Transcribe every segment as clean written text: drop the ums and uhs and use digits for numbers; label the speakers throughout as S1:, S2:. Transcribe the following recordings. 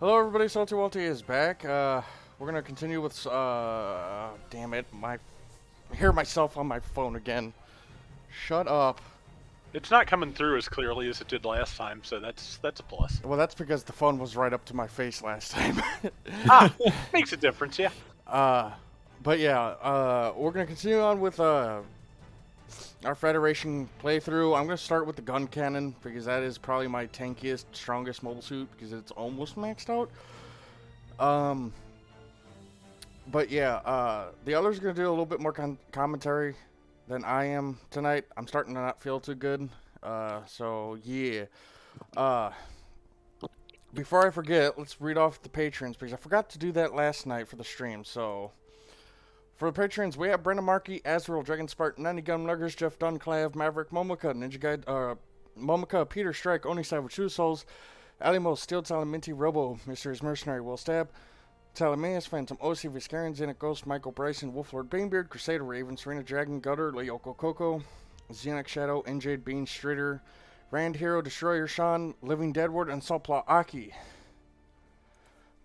S1: Hello everybody, Salty Walty is back. We're gonna continue with, damn it, I hear myself on my phone again. Shut up.
S2: It's not coming through as clearly as it did last time, so that's a plus.
S1: Well, that's because the phone was right up to my face last time.
S2: Makes a difference, yeah.
S1: But yeah, we're gonna continue on with, our Federation playthrough. I'm gonna start with the gun cannon, because that is probably my tankiest, strongest mobile suit, because it's almost maxed out. But yeah, the others are gonna do a little bit more commentary than I am tonight. I'm starting to not feel too good. So yeah. Before I forget, let's read off the patrons, because I forgot to do that last night for the stream. So for the patrons, we have Brendan Markey, Azrael, Dragon Spartan, 90 Gun Luggers, Jeff Dunclav, Maverick, Momoka, Ninja Guide, Momoka, Peter Strike, Onisai with True Souls, Alimo, Steel Talon, Minty, Robo, Mr. Mercenary, Will Stab, Talameus, Phantom, OC, Viscarian, Xenic Ghost, Michael Bryson, Wolflord, Banebeard, Crusader, Raven, Serena Dragon, Gutter, Leoko Coco, Xenic Shadow, NJ Bean, Streeter, Rand Hero, Destroyer Sean, Living Deadward, and Saltpla Aki.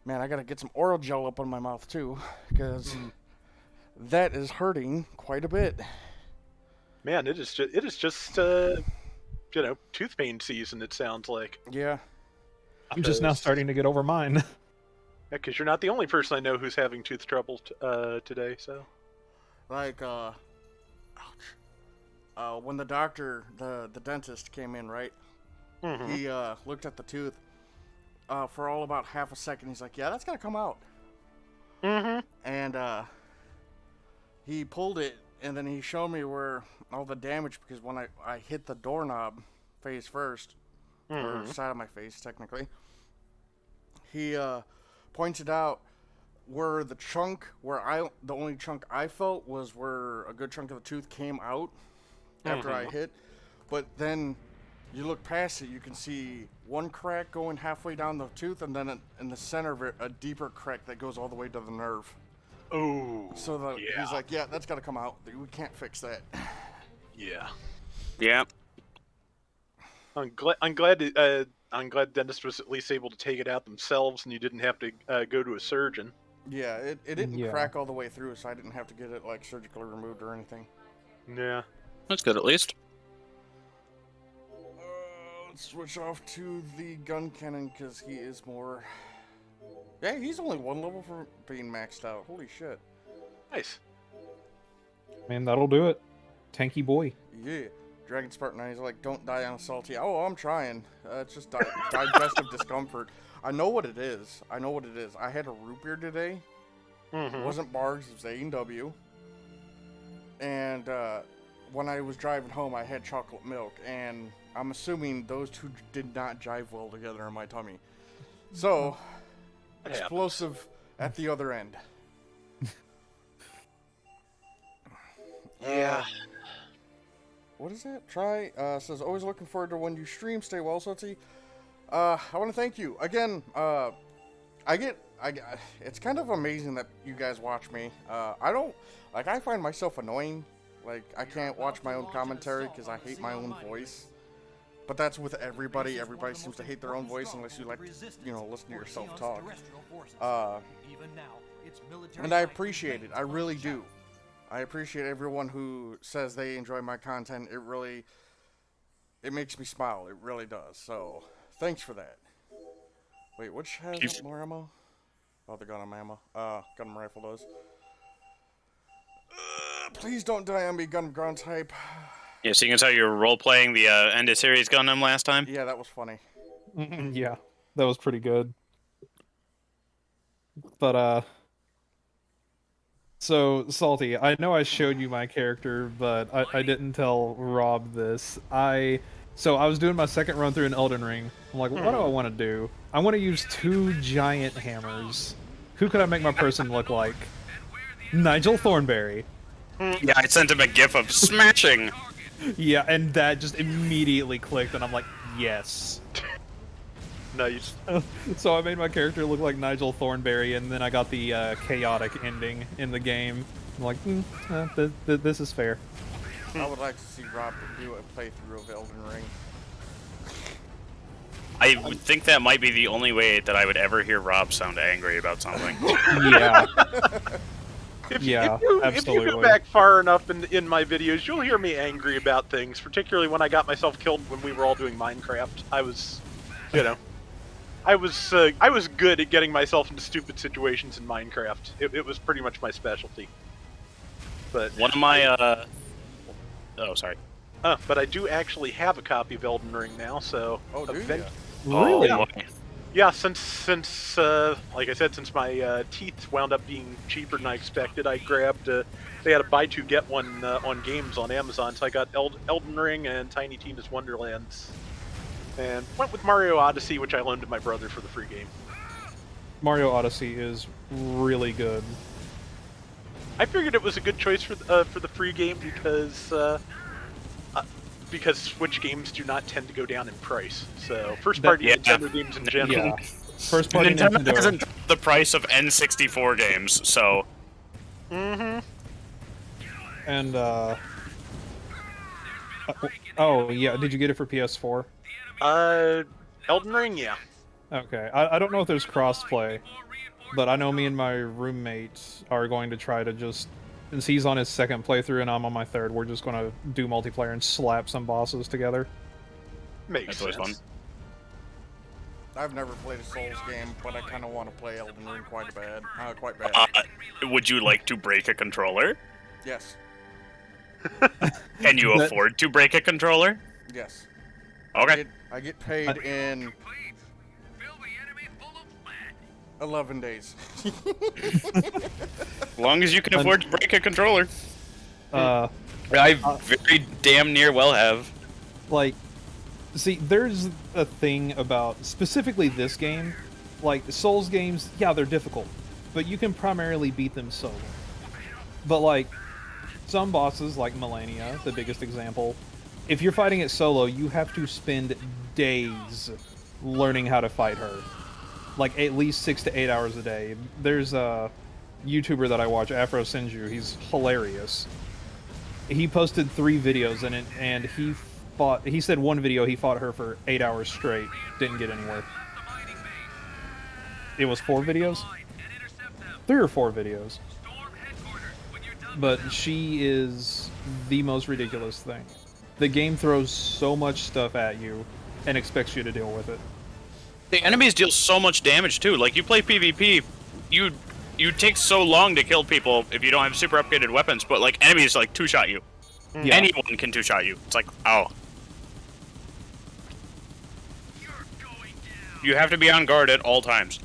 S1: Man, I gotta get some oral gel up on my mouth too, because that is hurting quite a bit.
S2: Man, it is just tooth pain season, it sounds like.
S1: Yeah.
S3: I'm just now starting to get over mine.
S2: Yeah, because you're not the only person I know who's having tooth trouble today, so.
S1: Like, when the doctor, the dentist came in, right?
S2: Mm-hmm.
S1: He, looked at the tooth, for all about half a second. He's like, yeah, that's gotta come out.
S2: Mm-hmm.
S1: And, he pulled it, and then he showed me where all the damage, because when I hit the doorknob face first, or side of my face, technically, he, pointed out where the chunk, the only chunk I felt was where a good chunk of the tooth came out after I hit. But then you look past it, you can see one crack going halfway down the tooth, and then in the center of it, a deeper crack that goes all the way to the nerve.
S2: Oh.
S1: So he's like, yeah, that's got to come out. We can't fix that.
S2: Yeah.
S4: Yeah.
S2: I'm glad dentist was at least able to take it out themselves, and you didn't have to go to a surgeon.
S1: Yeah, it didn't crack all the way through, so I didn't have to get it like surgically removed or anything.
S2: Yeah.
S4: That's good at least.
S1: Let's switch off to the gun cannon because he is more. Yeah, he's only one level from being maxed out. Holy shit.
S2: Nice.
S3: Man, that'll do it. Tanky boy.
S1: Yeah. Dragon Spartan, he's like, don't die on salty. Oh, I'm trying. It's just digestive discomfort. I know what it is. I had a root beer today. It wasn't Bargs, it was A&W. And when I was driving home, I had chocolate milk. And I'm assuming those two did not jive well together in my tummy. So, explosive at the other end.
S2: Yeah.
S1: What is that? Try, says, always looking forward to when you stream. Stay well, Salty. I want to thank you. Again, it's kind of amazing that you guys watch me. I find myself annoying. Like, I can't watch my own commentary because I hate my own voice. But that's with everybody. Everybody seems to hate their own voice unless you like, listen to yourself talk. And I appreciate it. I really do. I appreciate everyone who says they enjoy my content. It makes me smile. It really does. So, thanks for that. Wait, which has more ammo? Oh, the Gundam ammo. Gundam rifle does. Please don't die on me, Gundam ground type.
S4: Yeah, seeing as how you were role-playing the end of series Gundam last time.
S1: Yeah, that was funny.
S3: Yeah, that was pretty good. But, so, Salty, I know I showed you my character, but I didn't tell Rob this. So I was doing my second run through an Elden Ring. I'm like, what do I want to do? I want to use 2 giant hammers. Who could I make my person look like? Nigel Thornberry.
S4: Yeah, I sent him a gif of smashing.
S3: Yeah, and that just immediately clicked, and I'm like, yes.
S2: Nice.
S3: So I made my character look like Nigel Thornberry, and then I got the chaotic ending in the game. I'm like, this is fair.
S1: I would like to see Rob do a playthrough of Elden Ring.
S4: I would think that might be the only way that I would ever hear Rob sound angry about something.
S3: Yeah.
S2: If
S3: Yeah,
S2: you go
S3: absolutely.
S2: back far enough in my videos, you'll hear me angry about things, particularly when I got myself killed when we were all doing Minecraft. I was, you know, I was good at getting myself into stupid situations in Minecraft. It was pretty much my specialty. But
S4: One of my, oh, sorry.
S2: but I do actually have a copy of Elden Ring now, so
S1: Oh, do you?
S3: Really?
S4: Oh,
S2: yeah, since like I said, since my teeth wound up being cheaper than I expected, I grabbed. They had a buy two get one on games on Amazon, so I got Elden Ring and Tiny Tina's Wonderlands, and went with Mario Odyssey, which I loaned to my brother for the free game.
S3: Mario Odyssey is really good.
S2: I figured it was a good choice for the free game because Switch games do not tend to go down in price. So first party
S4: Yeah.
S2: Nintendo games in general.
S3: Yeah. First party
S4: Nintendo
S3: Nintendo.
S4: hasn't dropped the price of N64 games, so
S2: Mm-hmm.
S3: And oh yeah, did you get it for PS4?
S2: Elden Ring, yeah.
S3: Okay, I don't know if there's crossplay, but I know me and my roommate are going to try to just, since he's on his second playthrough and I'm on my third, we're just going to do multiplayer and slap some bosses together.
S2: Makes
S4: that's always
S2: sense.
S4: fun.
S1: I've never played a Souls game, but I kind of want to play Elden Ring quite bad. Quite bad.
S4: Would you like to break a controller?
S1: Yes.
S4: Can you
S3: That-
S4: afford to break a controller?
S1: Yes.
S4: Okay.
S1: I get paid in 11 days.
S4: As long as you can afford to break a controller.
S3: Uh,
S5: I very damn near well have.
S3: like, see, there's a thing about specifically this game, like Souls games, yeah, they're difficult, but you can primarily beat them solo. But like, some bosses, like Melania, the biggest example, if you're fighting it solo, you have to spend days learning how to fight her. Like, at least 6 to 8 hours a day. There's a YouTuber that I watch, Afro Senju, he's hilarious. He posted 3 videos in it, and he said one video he fought her for 8 hours straight, didn't get anywhere. It was 4 videos? 3 or 4 videos. But she is the most ridiculous thing. The game throws so much stuff at you and expects you to deal with it.
S4: The enemies deal so much damage too. Like you play PvP, you take so long to kill people if you don't have super upgraded weapons. But like enemies like two-shot you.
S3: Yeah.
S4: Anyone can two-shot you. It's like, oh. You have to be on guard at all times.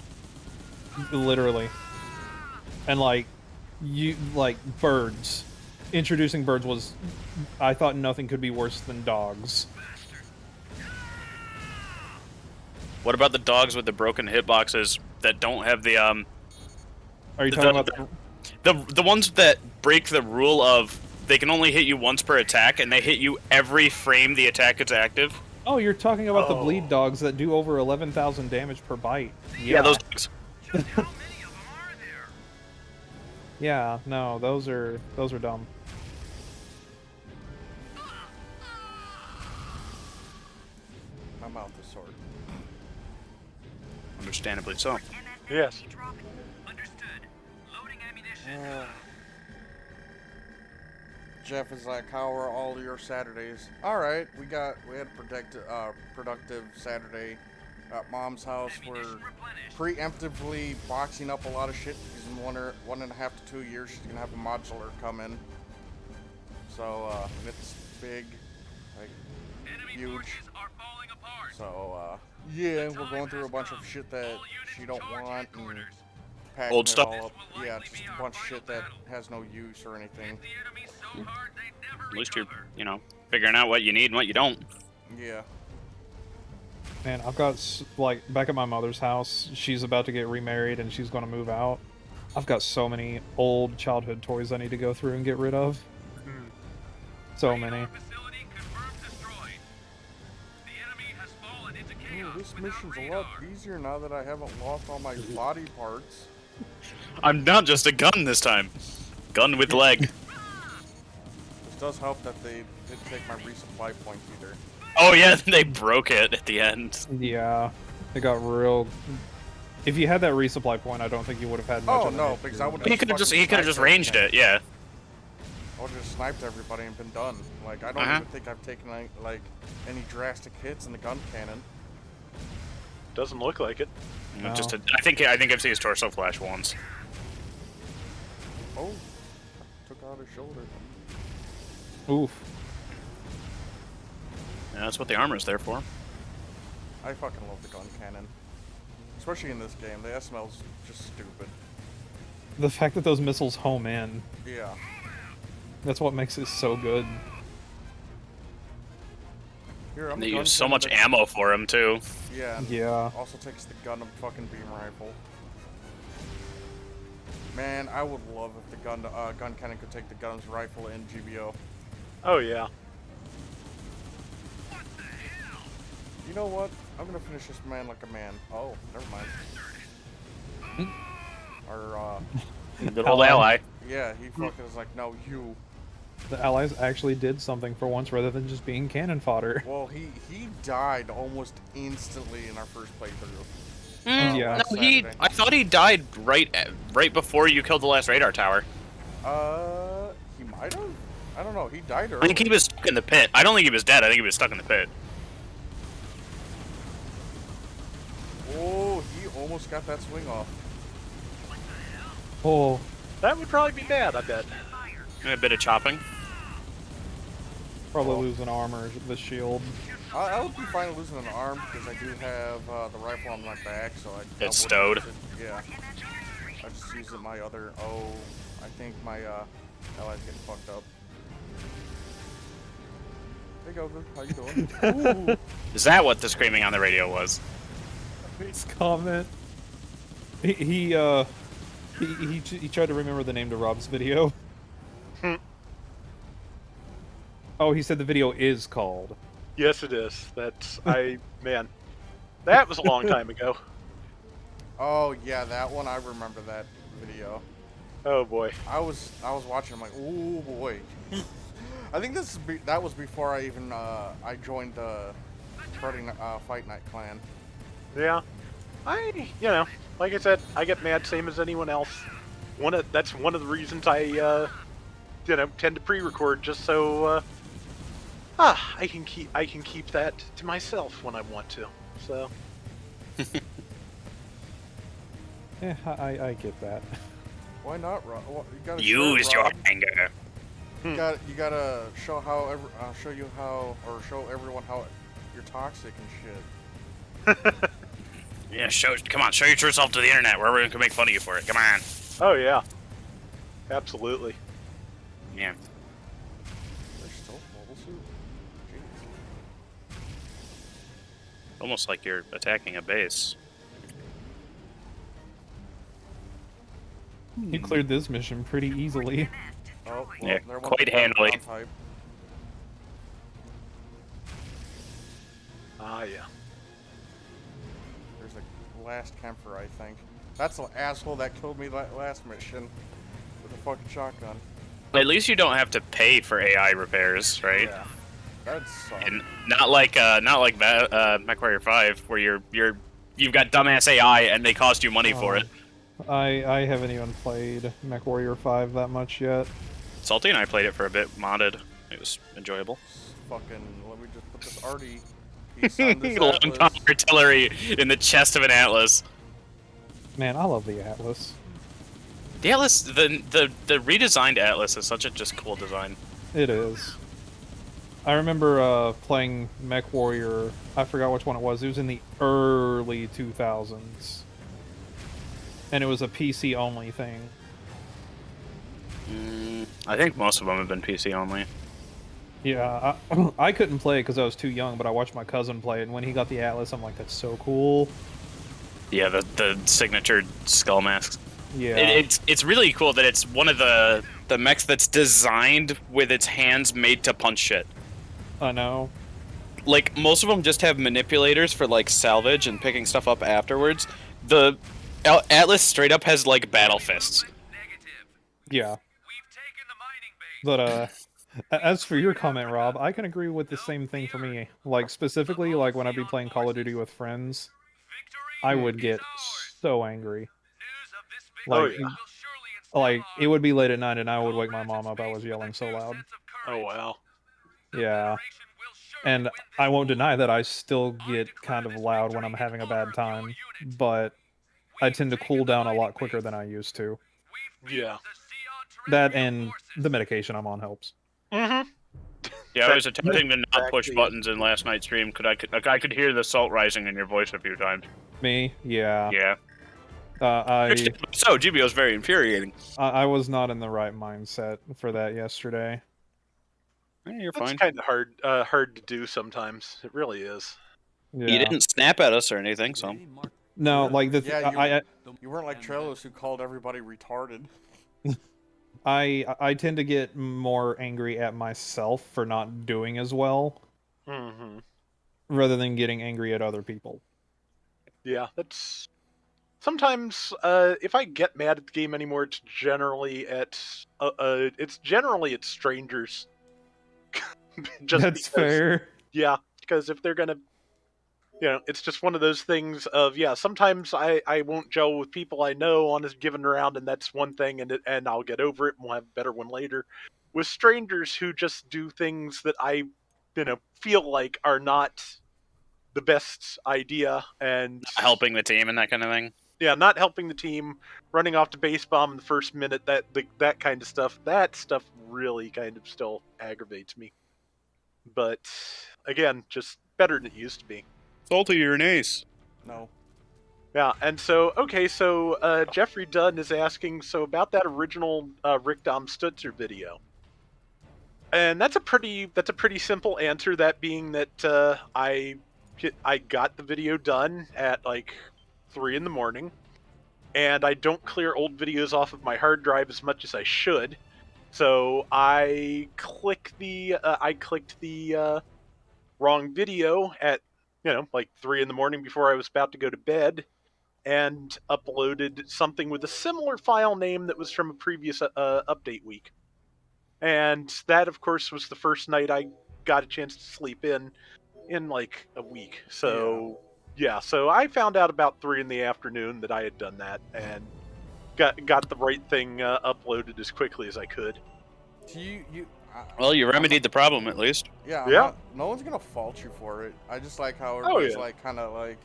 S3: Literally. And like, birds. Introducing birds was, I thought nothing could be worse than dogs.
S4: What about the dogs with the broken hitboxes that don't have the
S3: Are you talking about
S4: the ones that break the rule of they can only hit you once per attack and they hit you every frame the attack is active?
S3: Oh, you're talking about the bleed dogs that do over 11,000 damage per bite.
S4: Yeah, those dogs.
S3: Yeah, no, those are dumb.
S1: My mouth is sore.
S4: Understandably so.
S2: Yes.
S1: Jeff is like, how are all your Saturdays? All right, we had a productive Saturday at Mom's house. We're preemptively boxing up a lot of shit because in 1.5 to 2 years she's gonna have a modular come in. So and it's big, like huge. So yeah, we're going through a bunch of shit that she don't want and packing
S4: Old
S1: it
S4: stuff.
S1: all up. Yeah, just a bunch of shit that has no use or anything.
S4: At least you're, figuring out what you need and what you don't.
S1: Yeah.
S3: Man, I've got, like, back at my mother's house, she's about to get remarried and she's going to move out. I've got so many old childhood toys I need to go through and get rid of. So many.
S1: Ooh, this mission's a lot easier now that I haven't lost all my body parts.
S4: I'm not just a gun this time. Gun with leg.
S1: It does help that they didn't take my resupply points either.
S4: Oh yeah, they broke it at the end.
S3: Yeah, it got real. If you had that resupply point, I don't think you would have had much.
S1: Oh
S3: of an
S1: no,
S3: issue,
S1: because I would.
S3: but-
S4: He could have just ranged it. Yeah.
S1: I would have just sniped everybody and been done. Like I don't even think I've taken like any drastic hits in the gun cannon.
S2: Doesn't look like it.
S3: No.
S4: I think I've seen his torso flash once.
S1: Oh, took out his shoulder.
S3: Oof.
S4: Yeah, that's what the armor's there for.
S1: I fucking love the gun cannon. Especially in this game, the SML's just stupid.
S3: The fact that those missiles home in,
S1: Yeah.
S3: that's what makes it so good.
S1: Here, I'm
S4: And
S1: the
S4: they
S1: gun
S4: use so
S1: cannon
S4: much
S1: that-
S4: ammo for him too.
S1: Yeah. And
S3: Yeah.
S1: also takes the Gundam fucking beam rifle. Man, I would love if the gun cannon could take the Gundam's rifle in GBO.
S2: Oh yeah.
S1: You know what? I'm gonna finish this man like a man. Oh, never mind. Or
S4: Good old ally.
S1: yeah, he fucking is like, no, you.
S3: The allies actually did something for once, rather than just being cannon fodder.
S1: Well, he died almost instantly in our first playthrough.
S3: Yeah.
S1: last
S4: No, he.
S1: Saturday.
S4: I thought he died right before you killed the last radar tower.
S1: He might have. I don't know. He died
S4: I
S1: early.
S4: think he was stuck in the pit. I don't think he was dead. I think he was stuck in the pit.
S1: Oh, he almost got that swing off.
S3: Oh,
S2: That would probably be bad, I bet.
S4: And a bit of chopping.
S3: probably losing armor, the shield.
S1: I would be fine losing an arm because I do have the rifle on my back, so I.
S4: It's
S1: I
S4: stowed.
S1: wouldn't use it. Yeah. I just use it my other. Oh, I think my allies getting fucked up. Hey, Goku, how you doing? Ooh.
S4: Is that what the screaming on the radio was?
S3: His comment. He tried to remember the name to Rob's video. Oh, he said the video is called.
S2: Yes, it is. That's man. That was a long time ago.
S1: Oh yeah, that one I remember that video.
S2: Oh boy.
S1: I was watching. I'm like, ooh boy. I think that was before I even I joined the Friday Fight Night clan.
S2: Yeah. Like I said, I get mad same as anyone else. That's one of the reasons I tend to pre-record just so I can keep that to myself when I want to. So
S3: Yeah, I get that.
S1: Why not, Rob? Well, you gotta
S4: Use
S1: share,
S4: your
S1: Rob.
S4: anger.
S1: You gotta show show everyone how you're toxic and shit.
S4: Yeah, come on, show your true self to the internet where everyone can make fun of you for it. Come on.
S2: oh yeah, absolutely.
S4: Yeah.
S1: There's still mobile suit. Jeez.
S4: Almost like you're attacking a base.
S3: He cleared this mission pretty easily.
S1: Oh, well,
S4: Yeah,
S1: there went
S4: quite
S1: the
S4: handily.
S1: ground type.
S2: Ah yeah.
S1: There's the last camper, I think. That's the asshole that killed me last mission with a fucking shotgun.
S4: At least you don't have to pay for AI repairs, right?
S2: Yeah.
S1: That sucks.
S4: And not like MechWarrior 5, where you've got dumbass AI and they cost you money for it.
S3: I haven't even played MechWarrior 5 that much yet.
S4: Salty and I played it for a bit, modded. It was enjoyable.
S1: Fucking, let me just put this arty piece on this
S4: Long
S1: Atlas.
S4: tom artillery in the chest of an Atlas.
S3: Man, I love the Atlas.
S4: The Atlas, the redesigned Atlas is such a just cool design.
S3: It is. I remember playing MechWarrior. I forgot which one it was. It was in the early 2000s. And it was a PC only thing.
S4: I think most of them have been PC only.
S3: Yeah, I couldn't play it because I was too young, but I watched my cousin play it, and when he got the Atlas, I'm like, that's so cool.
S4: Yeah, the signature skull masks.
S3: Yeah.
S4: It's really cool that it's one of the mechs that's designed with its hands made to punch shit.
S3: I know.
S5: Like, most of them just have manipulators for, like, salvage and picking stuff up afterwards. The Atlas straight up has, like, battle fists.
S3: Yeah. But, As for your comment, Rob, I can agree with the same thing for me. Like, specifically, like when I'd be playing Call of Duty with friends, I would get so angry.
S2: Oh
S3: Like,
S2: yeah.
S3: like it would be late at night and I would wake my mom up. I was yelling so loud.
S2: Oh wow.
S3: Yeah. And I won't deny that I still get kind of loud when I'm having a bad time, but I tend to cool down a lot quicker than I used to.
S2: Yeah.
S3: That and the medication I'm on helps.
S2: Mm-hmm.
S4: Yeah, I was attempting to not push
S2: exactly-
S4: buttons in last night's stream because I could hear the salt rising in your voice a few times.
S3: Me? Yeah.
S4: Yeah.
S3: I
S4: So GBO's very infuriating.
S3: I was not in the right mindset for that yesterday.
S4: You're
S2: That's
S4: fine.
S2: kind of hard to do sometimes. It really is.
S3: Yeah.
S5: You didn't snap at us or anything, so.
S3: No, like the
S1: Yeah, you weren't like Trellis who called everybody retarded.
S3: I tend to get more angry at myself for not doing as well
S2: Mm-hmm.
S3: rather than getting angry at other people.
S2: Yeah, that's sometimes if I get mad at the game anymore, it's generally at strangers. Just
S3: That's
S2: because,
S3: fair.
S2: yeah, because if they're gonna, it's just one of those things of sometimes I won't gel with people I know on a given round, and that's one thing, and I'll get over it and we'll have a better one later. With strangers who just do things that I feel like are not the best idea, and
S4: Helping the team and that kind of thing.
S2: yeah, not helping the team, running off to base bomb in the first minute, that kind of stuff. That stuff really kind of still aggravates me. But again, just better than it used to be.
S4: Salty, you're an ace.
S1: No.
S2: Yeah, and so Jeffrey Dunn is asking about that original Rick Dom Stutzer video. And that's a pretty simple answer. That being that I got the video done at like 3 a.m, and I don't clear old videos off of my hard drive as much as I should. So I clicked the wrong video at like 3 a.m. before I was about to go to bed, and uploaded something with a similar file name that was from a previous update week. And that, of course, was the first night I got a chance to sleep in like a week. So so I found out about 3 p.m. that I had done that, and got the right thing uploaded as quickly as I could.
S5: Well, you remedied the problem at least.
S1: Yeah. No one's gonna fault you for it. I just like how everybody's like kind of like,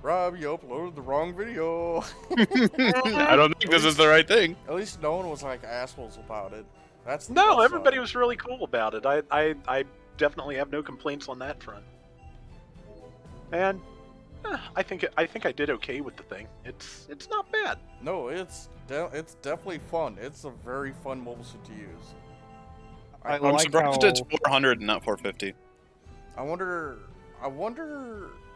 S1: Rob, you uploaded the wrong video.
S4: I don't think this is the right thing.
S1: At least no one was like assholes about it. That's the
S2: No,
S1: best
S2: everybody
S1: side.
S2: was really cool about it. I definitely have no complaints on that front. And I think I did okay with the thing. It's not bad.
S1: No, it's definitely fun. It's a very fun mobile suit to use.
S3: I
S5: I'm
S3: like
S5: surprised
S3: how
S5: it's 400 and not 450.
S1: I wonder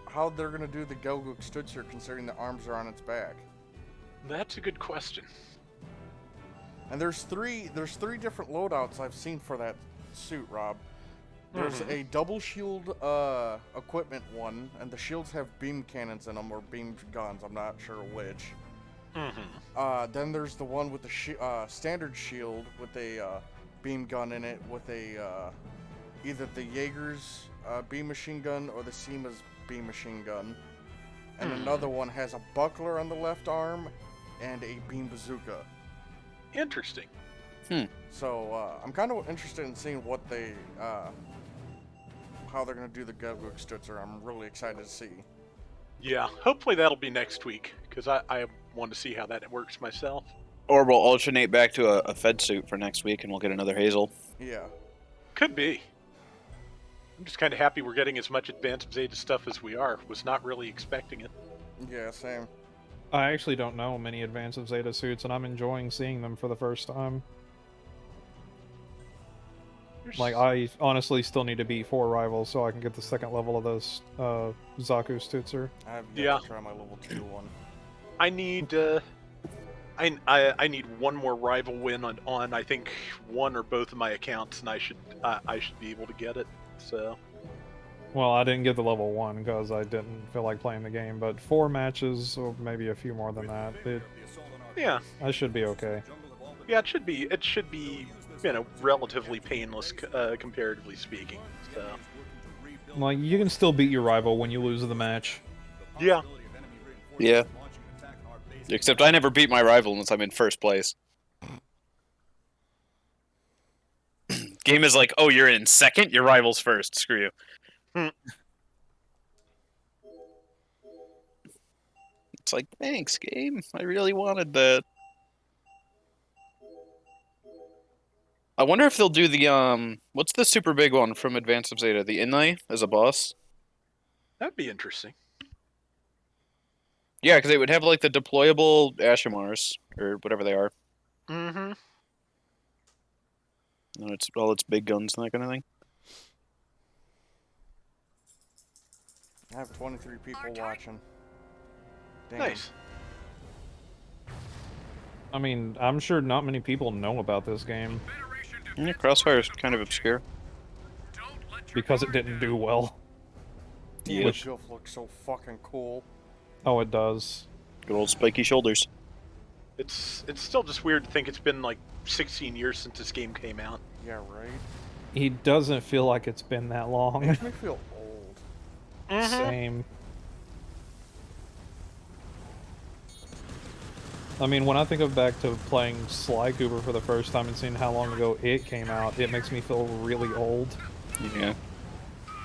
S1: how they're gonna do the Gelgook Stutzer considering the arms are on its back.
S2: That's a good question.
S1: And there's three different loadouts I've seen for that suit, Rob. There's a double shield equipment one, and the shields have beam cannons in them, or beam guns, I'm not sure which. Then there's the one with the standard shield with a beam gun in it, with a either the Jaeger's beam machine gun or the SEMA's beam machine gun. And another one has a buckler on the left arm and a beam bazooka.
S2: Interesting.
S1: So I'm kind of interested in seeing what how they're gonna do the Gelgook Stutzer. I'm really excited to see.
S2: Yeah, hopefully that'll be next week, because I want to see how that works myself.
S5: Or we'll alternate back to a Fed suit for next week and we'll get another Hazel.
S1: Yeah.
S2: Could be. I'm just kind of happy we're getting as much advanced Zeta stuff as we are. Was not really expecting it.
S1: Yeah, same.
S3: I actually don't know many Advance of Zeta suits, and I'm enjoying seeing them for the first time. Like, I honestly still need to beat 4 rivals so I can get the second level of those Zaku Stutzer.
S1: I have yet to try my level 2 one.
S2: I need I need one more rival win on I think one or both of my accounts, and I should be able to get it. So.
S3: Well, I didn't get the level 1 because I didn't feel like playing the game, but 4 matches, or maybe a few more than that,
S2: Yeah.
S3: I should be okay.
S2: Yeah, it should be relatively painless, comparatively speaking. So,
S3: Like, you can still beat your rival when you lose the match.
S2: yeah.
S5: Yeah. Except I never beat my rival unless I'm in first place. Game is like, oh, you're in second, your rival's first. Screw you.
S2: Hmm.
S5: It's like, thanks, game. I really wanted that. I wonder if they'll do the what's the super big one from Advance of Zeta? The Inlay as a boss?
S2: That'd be interesting.
S5: Yeah, because they would have like the deployable Ashimars or whatever they are.
S2: Mm-hmm.
S5: And it's all its big guns and that kind of thing.
S1: I have 23 people watching. Damn.
S2: Nice.
S3: I mean, I'm sure not many people know about this game
S5: Yeah, Crossfire is kind of obscure.
S3: because it didn't do well.
S1: Yeah,
S3: Which-
S1: Goof looks so fucking cool.
S3: Oh, it does.
S5: Good old spiky shoulders.
S2: It's still just weird to think it's been like 16 years since this game came out.
S1: Yeah, right?
S3: He doesn't feel like it's been that long.
S1: Makes me feel old.
S3: Same. I mean, when I think of back to playing Sly Cooper for the first time and seeing how long ago it came out, it makes me feel really old.
S5: Yeah.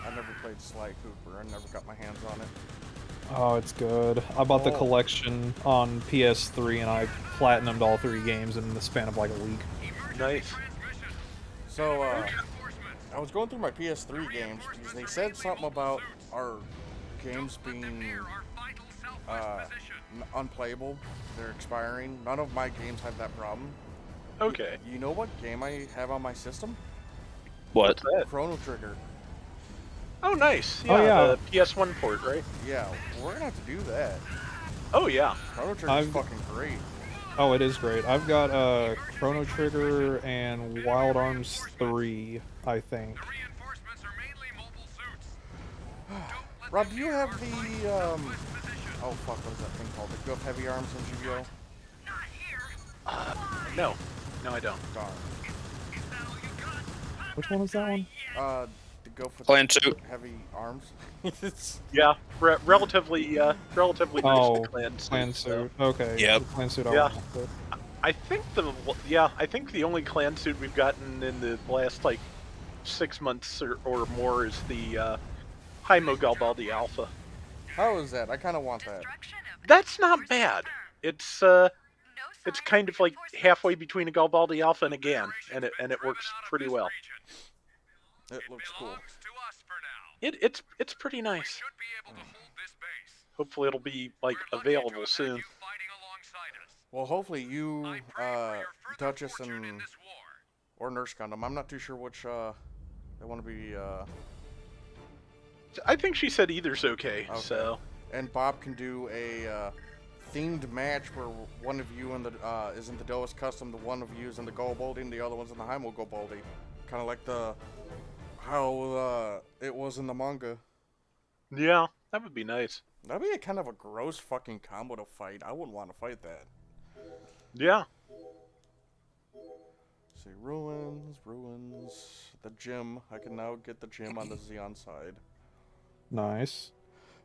S1: I never played Sly Cooper. I never got my hands on it.
S3: Oh, it's good. I bought the
S1: Oh.
S3: collection on PS3 and I platinumed all 3 games in the span of like a week.
S2: Nice.
S1: So, I was going through my PS3 games because they said something about our games being unplayable. They're expiring. None of my games have that problem.
S2: Okay.
S1: You know what game I have on my system?
S5: What?
S2: That.
S1: Chrono Trigger.
S2: Oh, nice.
S3: Oh, yeah.
S2: The PS1 port, right?
S1: Yeah, we're gonna have to do that.
S2: Oh, yeah.
S1: Chrono Trigger's
S3: I've-
S1: fucking great.
S3: Oh, it is great. I've got Chrono Trigger and Wild Arms 3, I think.
S1: Rob, do you have the oh fuck, what is that thing called? The Goof Heavy Arms in GBO?
S2: No. No, I don't.
S1: Darn.
S3: Which one was that one?
S1: The Goof with
S5: Clan
S1: the
S5: suit.
S1: heavy arms. It's
S2: Yeah. Relatively
S3: Oh,
S2: recent clan
S3: Clan
S2: so.
S3: Suit. Okay.
S5: Yep.
S3: the Clan Suit.
S2: Yeah.
S3: I
S2: I think the only clan suit we've gotten in the last like 6 months or more is the Hymo Galbaldi Alpha.
S1: how is that? I kind of want that.
S2: That's not bad. It's kind of like halfway between a Galbaldi Alpha and a GAN, and it works pretty well.
S1: It looks cool.
S2: It's pretty nice. Hopefully it'll be like available soon.
S1: Well, hopefully you, Duchess and or Nurse Gundam. I'm not too sure which they want to be.
S2: I think she said either's okay.
S1: Okay.
S2: So
S1: And Bob can do a themed match where one of you in the is in the Dois Custom, the one of you is in the Gobaldi, and the other one's in the Hymo Gobaldi. Kind of like how it was in the manga.
S2: yeah, that would be nice.
S1: That'd be a kind of a gross fucking combo to fight. I wouldn't want to fight that.
S2: Yeah.
S1: See, ruins. The gym. I can now get the gym on the Xeon side.
S3: Nice.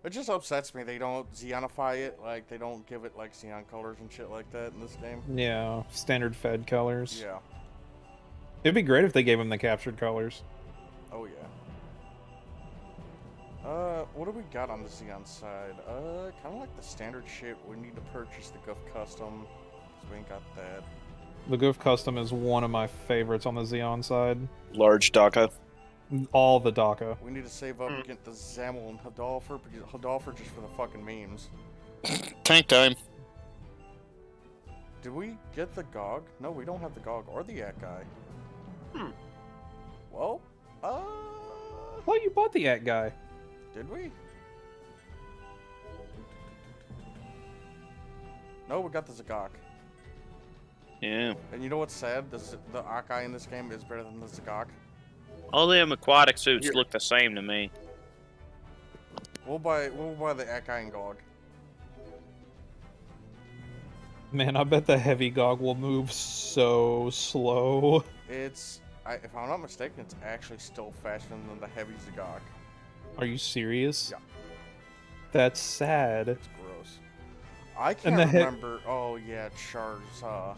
S1: It just upsets me they don't Xeonify it, like they don't give it like Xeon colors and shit like that in this game.
S3: Yeah, standard Fed colors.
S1: Yeah.
S3: It'd be great if they gave him the captured colors.
S1: Oh yeah. What do we got on the Xeon side? Kind of like the standard shit. We need to purchase the Guff Custom, because we ain't got that.
S3: The Goof Custom is one of my favorites on the Xeon side.
S5: Large DACA.
S3: All the DACA.
S1: We need to save up and get the Zamel and Hadolfer, because Hadolfer just for the fucking memes.
S5: Tank time.
S1: Did we get the GOG? No, we don't have the GOG or the Yak guy. Well,
S3: Well, you bought the Yak guy.
S1: did we? No, we got the Zagok.
S5: Yeah.
S1: And you know what's sad? The Akai in this game is better than the Zagok.
S4: All them aquatic suits
S5: You're-
S4: look the same to me.
S1: We'll buy the Akai and GOG.
S3: Man, I bet the heavy gog will move so slow.
S1: If I'm not mistaken, it's actually still faster than the heavy Zagok.
S3: Are you serious?
S1: Yeah.
S3: That's sad.
S1: It's gross. I
S3: And
S1: can't
S3: the
S1: remember. Oh yeah, Char's Gogug.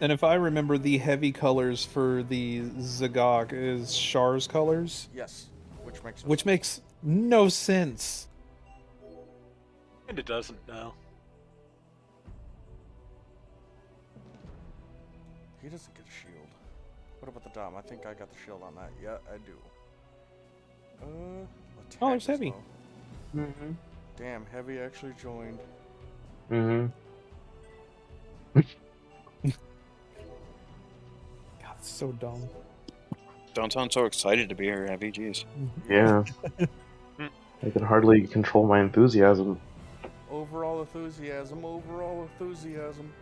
S3: And if I remember, the heavy colors for the Zagok is Char's colors,
S1: Yes, which
S3: which makes no sense.
S2: And it doesn't now.
S1: He doesn't get a shield. What about the Dom? I think I got the shield on that. Yeah, I do. Attack
S3: Oh, there's
S1: is
S3: heavy.
S1: low.
S6: Mm-hmm.
S1: Damn, heavy actually joined.
S6: Mm-hmm.
S3: God, it's so dumb.
S5: Don't sound so excited to be here, Heavy. Jeez.
S6: Yeah. I can hardly control my enthusiasm.
S1: Overall enthusiasm. Overall enthusiasm.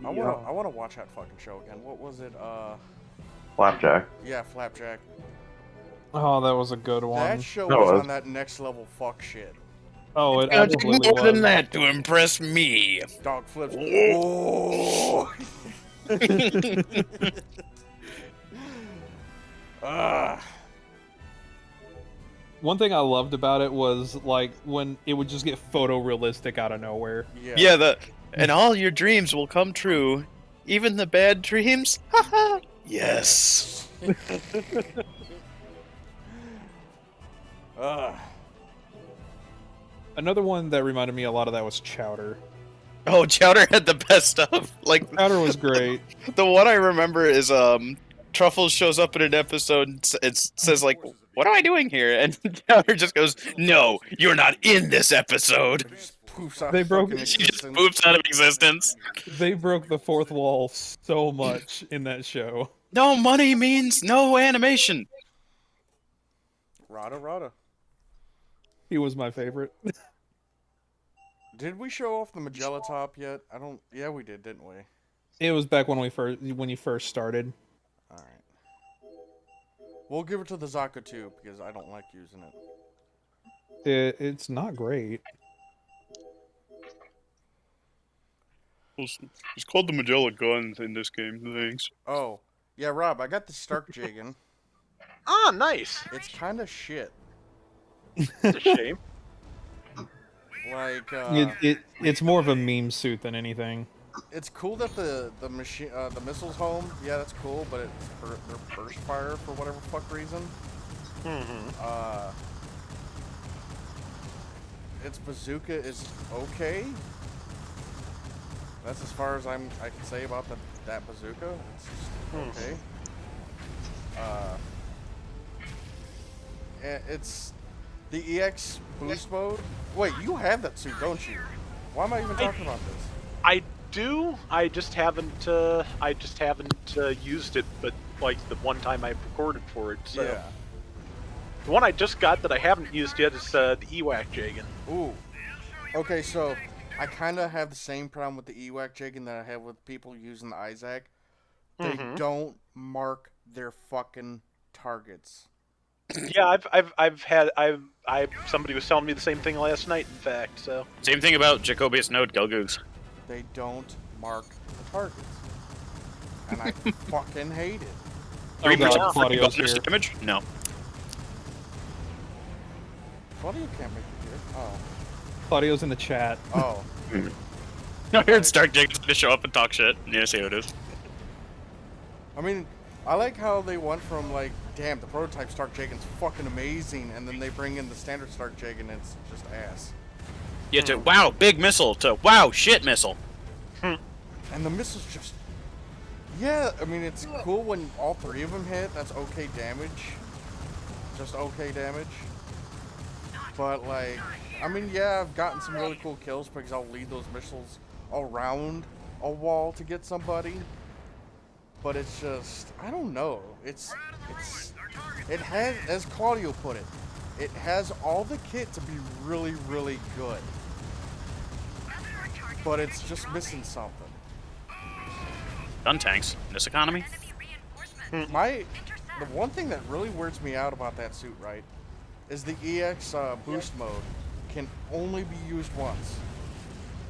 S1: I
S6: Yeah.
S1: wanna watch that fucking show again. What was it?
S6: Flapjack.
S1: Yeah, Flapjack.
S3: Oh, that was a good one.
S1: That show
S6: No,
S1: was
S6: it was-
S1: on that next level fuck shit.
S3: Oh, it
S5: Gotta do
S3: absolutely
S5: more than
S3: was.
S5: that to impress me.
S1: Dog flips. Oh. Ah.
S3: One thing I loved about it was like when it would just get photorealistic out of nowhere.
S1: Yeah.
S5: Yeah, and all your dreams will come true, even the bad dreams. Haha. Yes.
S3: Another one that reminded me a lot of that was Chowder.
S5: Oh, Chowder had the best stuff. Like
S3: Chowder was great.
S5: the one I remember is Truffles shows up in an episode and it says like, "What am I doing here?" And Chowder just goes, "No, you're not in this episode."
S1: It just poofs out
S3: They broke
S1: fucking
S3: it.
S5: She just
S1: existence.
S5: poops out of existence.
S3: They broke the fourth wall so much in that show.
S5: No money means no animation.
S1: Rada.
S3: He was my favorite.
S1: Did we show off the Magella top yet? I don't. Yeah, we did, didn't we?
S3: It was back when you first started.
S1: All right. We'll give it to the Zaka too because I don't like using it.
S3: It's not great.
S5: It's called the Magella gun in this game. Thanks.
S1: Oh, yeah, Rob. I got the Stark Jagan.
S2: Ah, nice.
S1: It's kind of shit.
S2: It's a shame.
S1: Like,
S3: It's more of a meme suit than anything.
S1: it's cool that the machine the missile's home. Yeah, that's cool, but they're burst fire for whatever fuck reason.
S2: Mm-hmm.
S1: Its bazooka is okay. That's as far as I can say about that bazooka. It's just okay. It's the EX boost mode. Wait, you have that suit, don't you? Why am I even talking about this?
S2: I do. I just haven't used it, but like the one time I recorded for it. So.
S1: Yeah.
S2: The one I just got that I haven't used yet is the Ewak Jagan.
S1: Ooh. Okay, so I kind of have the same problem with the Ewak Jagan that I have with people using the Isaac. They don't mark their fucking targets.
S2: Yeah, somebody was telling me the same thing last night. In fact, so
S4: Same thing about Jacobius Node Gelgoogs.
S1: They don't mark the targets. And I fucking hate it.
S4: 3%
S3: God, Claudio's
S4: bonus
S3: here.
S4: damage? No.
S1: Claudio can't make it here. Oh.
S3: Claudio's in the chat.
S1: Oh.
S4: No, here it's Stark Jacobs to show up and talk shit. Yeah, see how it is.
S1: I mean, I like how they went from like, damn, the prototype Stark Jagan's fucking amazing, and then they bring in the standard Stark Jagan and it's just ass.
S4: Yeah, to wow, big missile, to wow, shit missile.
S1: And the missiles just... Yeah, I mean, it's cool when all three of them hit. That's okay damage. Just okay damage. But, like, I mean, yeah, I've gotten some really cool kills because I'll lead those missiles around a wall to get somebody. But it's just... I don't know. It has, as Claudio put it, it has all the kit to be really, really good. But it's just missing something.
S4: Gun tanks in this economy.
S1: The one thing that really weirds me out about that suit, right, is the EX boost mode can only be used once.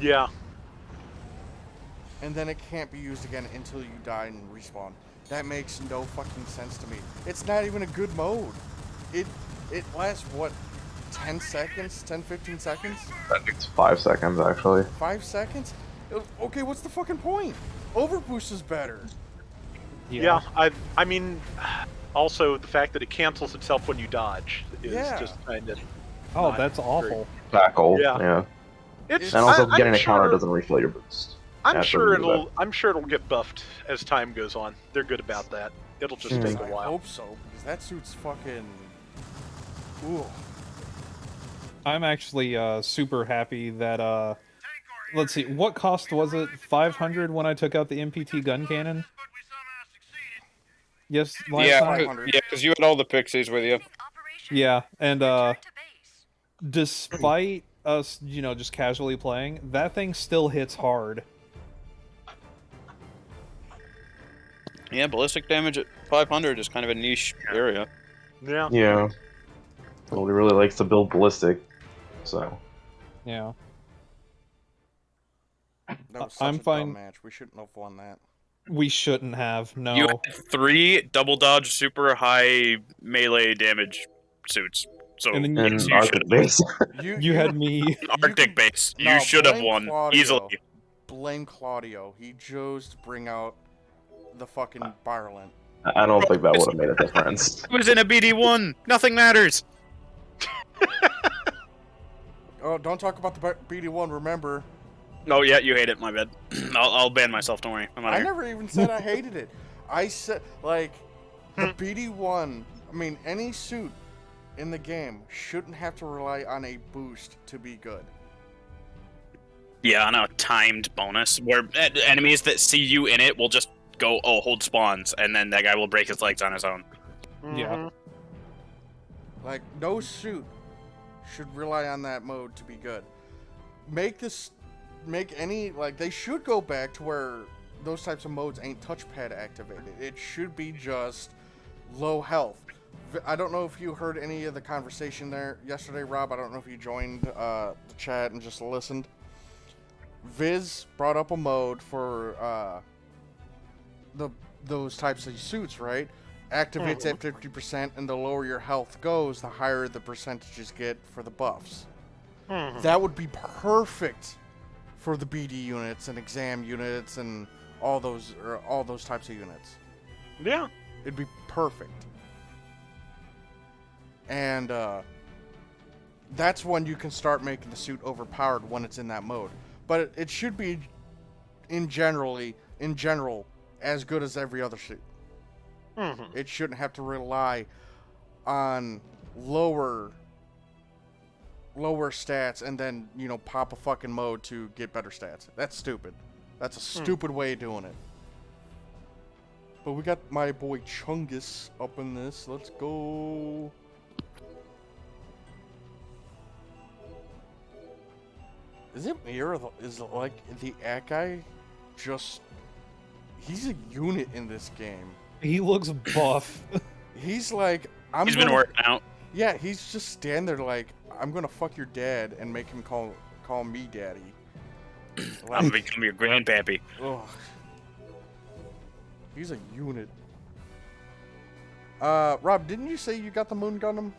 S2: Yeah.
S1: And then it can't be used again until you die and respawn. That makes no fucking sense to me. It's not even a good mode. It lasts, what, 10 seconds? 10, 15 seconds?
S6: I think it's 5 seconds, actually.
S1: 5 seconds? Okay, what's the fucking point? Overboost is better.
S2: Yeah, I mean, also the fact that it cancels itself when you dodge is just kind of.
S3: Oh, that's awful.
S6: Tackle.
S2: Yeah.
S6: Yeah.
S2: It's,
S6: And also,
S2: I'm
S6: getting a counter
S2: sure-
S6: doesn't refill your boost.
S2: I'm
S6: after
S2: sure
S6: you do that.
S2: I'm sure it'll get buffed as time goes on. They're good about that. It'll just take a
S1: I
S2: while.
S1: hope so, because that suit's fucking... Ooh.
S3: I'm actually super happy that let's see, what cost was it? 500 when I took out the MPT gun cannon? Yes, last
S5: Yeah,
S3: time?
S1: 500.
S5: because you had all the pixies with you.
S3: Yeah, and despite us, just casually playing, that thing still hits hard.
S5: Yeah, ballistic damage at 500 is kind of a niche area.
S2: Yeah.
S6: Yeah. Well, he really likes to build ballistic, so.
S3: Yeah.
S1: That was
S3: I'm
S1: such a
S3: fine.
S1: dumb match. We shouldn't have won that.
S3: We shouldn't have, no.
S4: You had 3 double dodge super high melee damage suits. So
S3: And then
S6: And
S4: yes, you
S6: Arctic
S4: should
S6: base.
S3: You had me.
S4: Arctic base.
S1: No,
S4: You should have
S1: blame
S4: won
S1: Claudio.
S4: easily.
S1: Blame Claudio. He chose to bring out the fucking virulent.
S6: I don't think that would have made a difference.
S4: It was in a BD1. Nothing matters.
S1: Oh, don't talk about the BD1, remember.
S4: Oh yeah, you hate it. My bad. I'll ban myself. Don't worry. I'm out
S1: I
S4: of here.
S1: never even said I hated it. I said, like, the BD1, I mean, any suit in the game shouldn't have to rely on a boost to be good.
S4: Yeah, on a timed bonus where enemies that see you in it will just go, oh, hold spawns, and then that guy will break his legs on his own.
S3: Yeah.
S1: Like, no suit should rely on that mode to be good. Make any, like, they should go back to where those types of modes ain't touchpad activated. It should be just low health. I don't know if you heard any of the conversation there yesterday, Rob. I don't know if you joined the chat and just listened. Viz brought up a mode for those types of suits, right? Activates at 50%, and the lower your health goes, the higher the percentages get for the buffs. That would be perfect for the BD units and exam units and all those types of units.
S2: Yeah.
S1: It'd be perfect. And that's when you can start making the suit overpowered when it's in that mode. But it should be in general as good as every other suit. It shouldn't have to rely on lower stats and then, pop a fucking mode to get better stats. That's stupid. That's a stupid way of doing it. But we got my boy Chungus up in this. Let's go. Is it me or is it like the At guy just... He's a unit in this game.
S3: He looks buff.
S1: He's like...
S4: He's been working out.
S1: Yeah, he's just standing there like, I'm gonna fuck your dad and make him call me daddy.
S4: I'm gonna become your grandpappy.
S1: Ugh. He's a unit. Rob, didn't you say you got the Moon Gundam?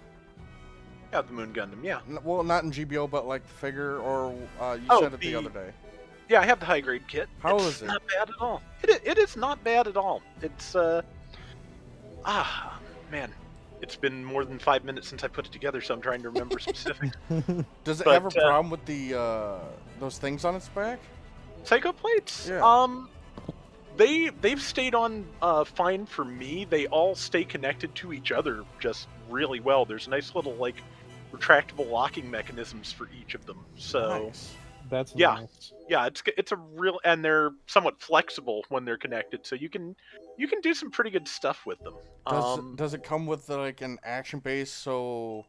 S2: Yeah, the Moon Gundam, yeah.
S1: Well, not in GBO, but like the figure, or you said it the other day.
S2: Yeah, I have the high grade kit.
S1: How
S2: it's
S1: is it?
S2: Not bad at all. It is not bad at all. It's man, it's been more than 5 minutes since I put it together, so I'm trying to remember specifics.
S1: Does it
S2: But,
S1: have a problem with the those things on its back?
S2: Psycho plates?
S1: Yeah.
S2: They've stayed on fine for me. They all stay connected to each other just really well. There's nice little like retractable locking mechanisms for each of them. So
S1: Nice.
S3: That's
S2: Yeah.
S3: nice.
S2: yeah, it's a real, and they're somewhat flexible when they're connected, so you can do some pretty good stuff with them.
S1: Does it come with like an action base? So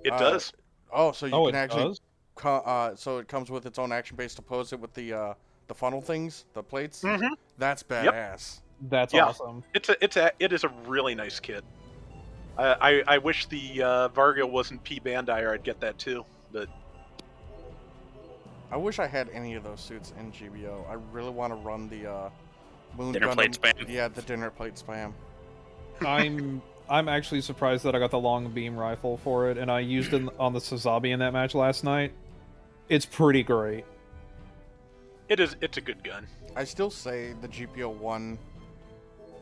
S2: It does.
S1: Oh, so you
S3: Oh,
S1: can
S3: it
S1: actually
S3: does?
S1: so it comes with its own action base to pose it with the funnel things, the plates.
S2: Mhm.
S1: That's badass.
S3: That's
S2: Yeah.
S3: awesome.
S2: It is a really nice kit. I wish the Vargo wasn't P Bandai, or I'd get that too. But
S1: I wish I had any of those suits in GBO. I really want to run the Moon
S4: Dinner
S1: Gundam.
S4: plate spam.
S1: Yeah, the dinner plate spam.
S3: I'm actually surprised that I got the long beam rifle for it, and I used it on the Sazabi in that match last night. It's pretty great.
S2: It's a good gun.
S1: I still say the GPO 1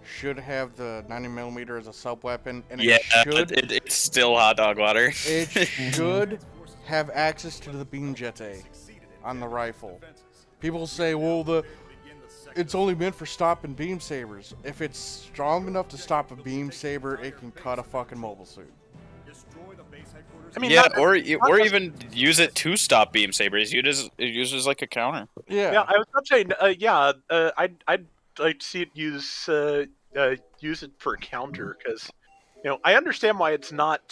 S1: should have the 90mm as a sub weapon, and
S5: Yeah,
S1: it's
S5: still hot dog water.
S1: it should have access to the beam jet A on the rifle. People say, well, it's only meant for stopping beam sabers. If it's strong enough to stop a beam saber, it can cut a fucking mobile suit.
S2: I mean,
S5: Yeah,
S2: not-
S5: or
S2: not just-
S5: even use it to stop beam sabers. It uses like a counter.
S2: Yeah, I was about to say, I'd like to see it use it for a counter because, I understand why it's not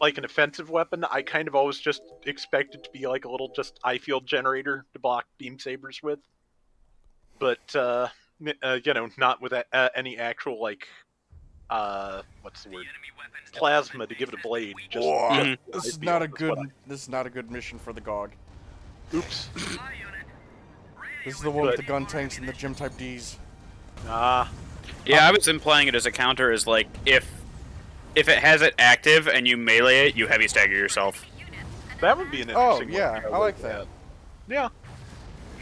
S2: like an offensive weapon. I kind of always just expect it to be like a little just eye field generator to block beam sabers with, but not with any actual like what's the word? Plasma to give it a blade. Just
S1: Whoa, this
S2: eye
S1: is not a
S2: field,
S1: good.
S2: that's
S1: This is not a good mission for the GOG.
S2: Oops.
S1: This is the one with the gun tanks and the gym type Ds.
S4: Yeah, I was implying it as a counter as like if it has it active and you melee it, you heavy stagger yourself.
S2: That would be an
S1: Oh
S2: interesting.
S1: yeah,
S2: one.
S1: I like that.
S2: Yeah,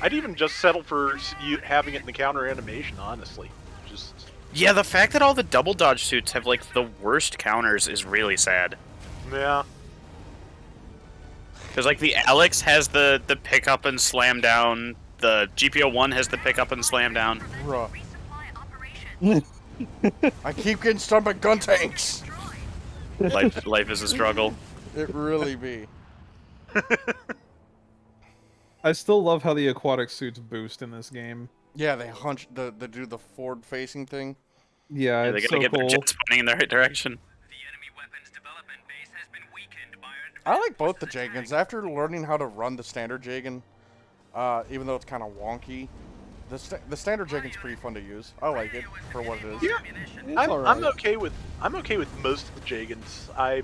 S2: I'd even just settle for you having it in the counter animation. Honestly, just
S4: Yeah, the fact that all the double dodge suits have like the worst counters is really sad.
S2: yeah.
S4: Because like the Alex has the pick up and slam down. The GPO-1 has the pick up and slam down.
S1: Bruh. I keep getting stunned by gun tanks.
S4: Life is a struggle.
S1: It really be.
S3: I still love how the aquatic suits boost in this game.
S1: Yeah, they do the forward facing thing.
S3: Yeah,
S4: Yeah, they
S3: it's
S4: gotta
S3: so
S4: get their
S3: cool.
S4: jets pointing in the right direction.
S1: I like both the Jagans. After learning how to run the standard Jagan, even though it's kind of wonky, the standard Jagan's pretty fun to use. I like it for what it is.
S2: Yeah, I'm okay with most of the Jagans.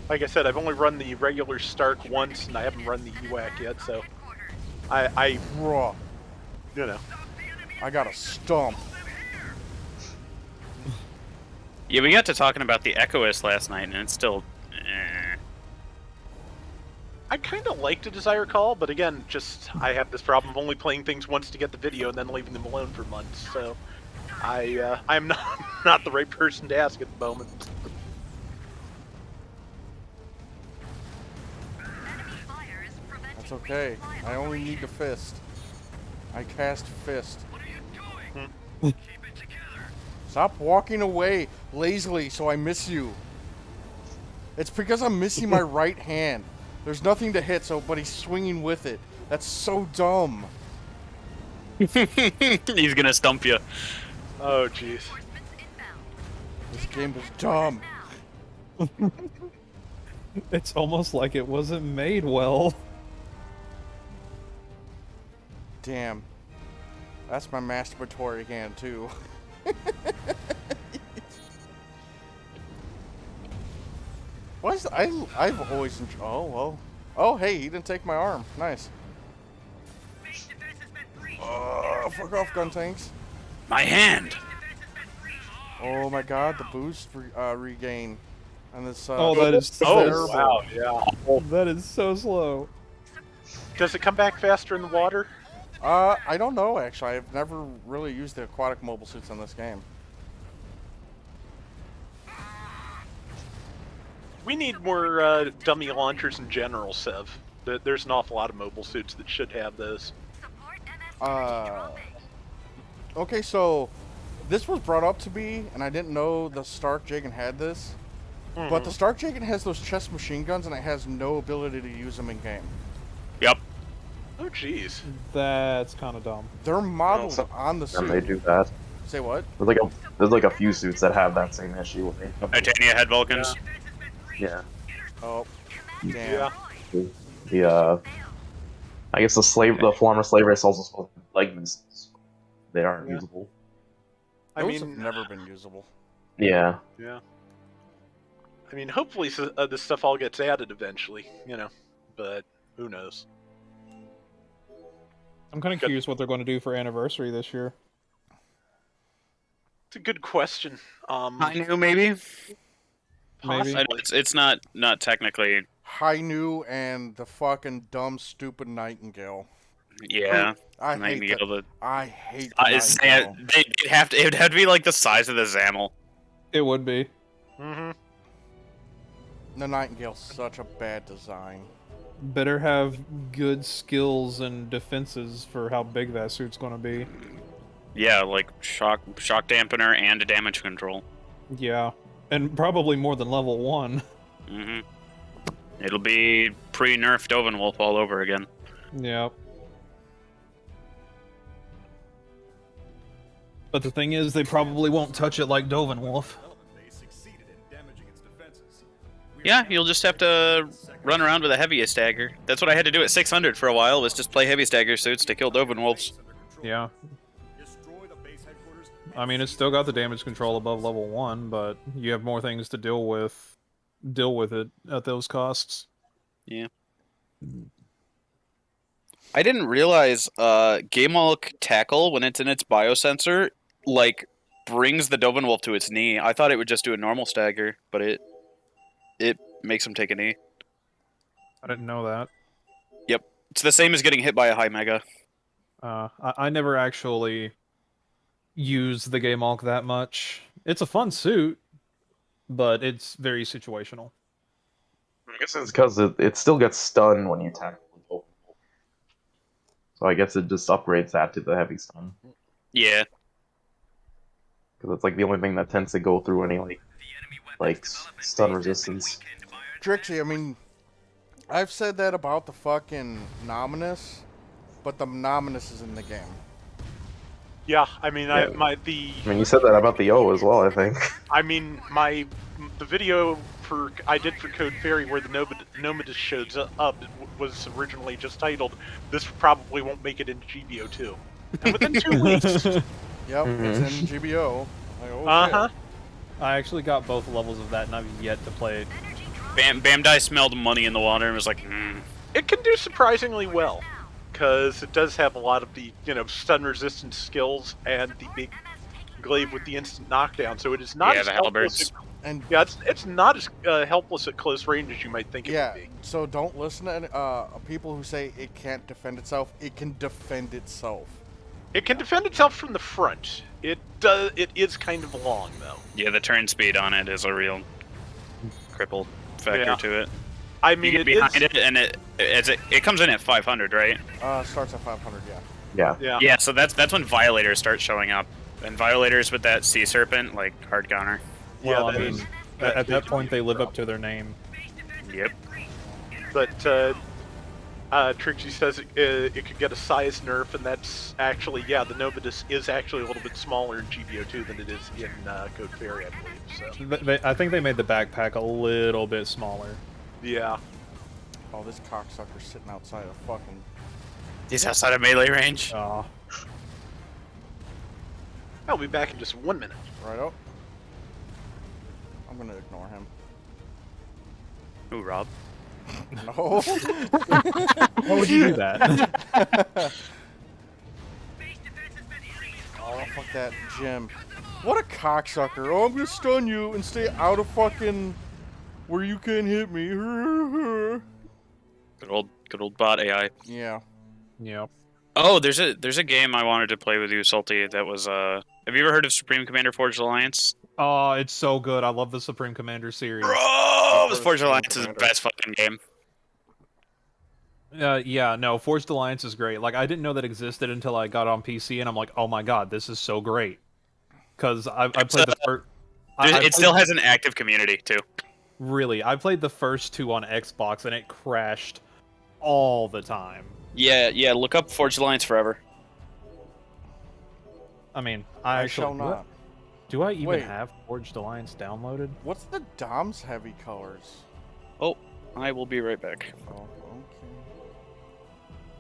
S2: Like I said, I've only run the regular Stark once, and I haven't run the EWAC yet, so I
S1: Bruh,
S2: you know.
S1: I got a stump.
S4: Yeah, we got to talking about the Echoist last night, and it's still.
S2: I kind of liked it as I recall, but again, I have this problem of only playing things once to get the video and then leaving them alone for months. So, I'm not the right person to ask at the moment.
S1: That's okay. I only need the fist. I cast fist. Stop walking away lazily so I miss you. It's because I'm missing my right hand. There's nothing to hit, but he's swinging with it. That's so dumb.
S4: He's gonna stump you.
S2: Oh, jeez.
S1: This game is dumb.
S3: It's almost like it wasn't made well.
S1: Damn. That's my masturbatory hand, too. I've always enjoyed. Oh, well. Oh, hey, he didn't take my arm. Nice. Fuck off, gun tanks.
S4: My hand.
S1: Oh my god, the boost regain. And this,
S3: Oh, that is so
S2: Oh, wow, yeah.
S3: That is so slow.
S2: Does it come back faster in the water?
S1: I don't know, actually. I've never really used the aquatic mobile suits in this game.
S2: We need more dummy launchers in general, Sev. There's an awful lot of mobile suits that should have those.
S1: Okay, so this was brought up to me, and I didn't know the Stark Jagan had this. But the Stark Jagan has those chest machine guns, and it has no ability to use them in game.
S4: Yep.
S2: Oh, jeez.
S3: That's kind of dumb.
S1: They're modeled
S6: so-
S1: on the
S6: And they
S1: suit.
S6: do that.
S1: Say what?
S6: There's like a few suits that have that same issue with it.
S4: Titania head Vulcans.
S6: Yeah.
S1: Oh, damn.
S2: Yeah.
S6: The I guess the former slave race also supposed to be leg missiles. They aren't
S2: Yeah.
S6: usable.
S2: I
S1: Those
S2: mean,
S1: have never been usable.
S6: Yeah.
S2: yeah. I mean, hopefully this stuff all gets added eventually, but who knows?
S3: I'm kind of curious what they're going to do for anniversary this year.
S2: It's a good question.
S4: I knew maybe.
S3: Maybe.
S4: I know it's not technically.
S1: Hainu and the fucking dumb, stupid Nightingale.
S4: Yeah.
S1: I hate
S4: Nightingale,
S1: that. I hate the Nightingale.
S4: It'd have to be like the size of the Zamel.
S3: It would be.
S2: Mm-hmm.
S1: The Nightingale's such a bad design.
S3: Better have good skills and defenses for how big that suit's going to be.
S4: Yeah, like shock dampener and a damage control.
S3: Yeah, and probably more than level 1.
S4: Mm-hmm. It'll be pre-nerfed Dovenwolf all over again.
S3: Yeah. But the thing is, they probably won't touch it like Dovenwolf.
S4: Yeah, you'll just have to run around with a heavy stagger. That's what I had to do at 600 for a while, was just play heavy stagger suits to kill Dovenwolves.
S3: Yeah. I mean, it's still got the damage control above level 1, but you have more things to deal with it at those costs.
S4: Yeah.
S5: I didn't realize Gameulk Tackle, when it's in its biosensor, like, brings the Dovenwolf to its knee. I thought it would just do a normal stagger, but it makes him take a knee.
S3: I didn't know that.
S5: Yep. It's the same as getting hit by a high mega.
S3: I never actually used the Gameulk that much. It's a fun suit, but it's very situational.
S6: I guess it's because it still gets stunned when you attack people. So I guess it just upgrades that to the heavy stun.
S4: Yeah.
S6: Because it's like the only thing that tends to go through any like stun resistance.
S1: Trixie, I mean, I've said that about the fucking Nominus, but the Nominus is in the game.
S2: Yeah, I mean,
S6: Yeah.
S2: I
S6: mean, you said that about the O as well, I think.
S2: I mean, the video I did for Code Fairy where the Nomadus shows up was originally just titled, "This probably won't make it into GBO 2." And within 2 weeks.
S1: Yep, it's in GBO. Like, oh,
S2: Uh-huh.
S1: shit.
S3: I actually got both levels of that, and I've yet to play it.
S4: Bandai smelled money in the water and was like,
S2: It can do surprisingly well, because it does have a lot of the, stun resistance skills and the big glaive with the instant knockdown, so it is not as
S4: the
S2: helpless.
S4: halberds.
S1: And
S2: It's not as helpless at close range as you might think it
S1: yeah,
S2: would be.
S1: so don't listen to people who say it can't defend itself. It can defend itself.
S2: It can defend itself from the front. It is kind of long though.
S4: yeah, the turn speed on it is a real cripple factor
S2: Yeah.
S4: to it.
S2: I mean,
S4: You
S2: it
S4: get behind
S2: is.
S4: it, and it comes in at 500, right?
S1: Starts at 500, yeah.
S6: Yeah.
S2: Yeah.
S4: Yeah, so that's when Violators start showing up. And Violators with that Sea Serpent, like, hard counter.
S3: Well,
S2: Yeah,
S3: I mean, at that point, they live up to their name.
S4: Yep.
S2: But Trixie says it could get a size nerf, and that's actually, the Nomadus is actually a little bit smaller in GBO2 than it is in Code Fairy, I believe. So
S3: I think they made the backpack a little bit smaller.
S2: yeah.
S1: Oh, this cocksucker's sitting outside of fucking...
S4: He's outside of melee range.
S3: Aw.
S2: I'll be back in just 1 minute.
S1: Right up. I'm gonna ignore him.
S4: Ooh, Rob.
S1: No.
S3: Why would you do that?
S1: Oh, fuck that Jim. What a cocksucker. Oh, I'm gonna stun you and stay out of fucking... where you can't hit me.
S4: Good old bot AI.
S1: Yeah.
S3: Yep.
S4: Oh, there's a game I wanted to play with you, Salty, that was, have you ever heard of Supreme Commander Forged Alliance?
S3: Oh, it's so good. I love the Supreme Commander series.
S4: Bro,
S1: first
S4: Forged
S1: Supreme
S4: Alliance is the
S1: Commander.
S4: best fucking game.
S3: Yeah, no, Forged Alliance is great. Like, I didn't know that existed until I got on PC, and I'm like, oh my god, this is so great. Because I played the first...
S4: It still has an active community, too.
S3: Really, I played the first 2 on Xbox, and it crashed all the time.
S5: Yeah, look up Forged Alliance Forever.
S3: I mean,
S1: I
S3: actually...
S1: shall not.
S3: Do I even
S1: Wait.
S3: have Forged Alliance downloaded?
S1: What's the Dom's heavy colors?
S5: Oh, I will be right back.
S1: Oh,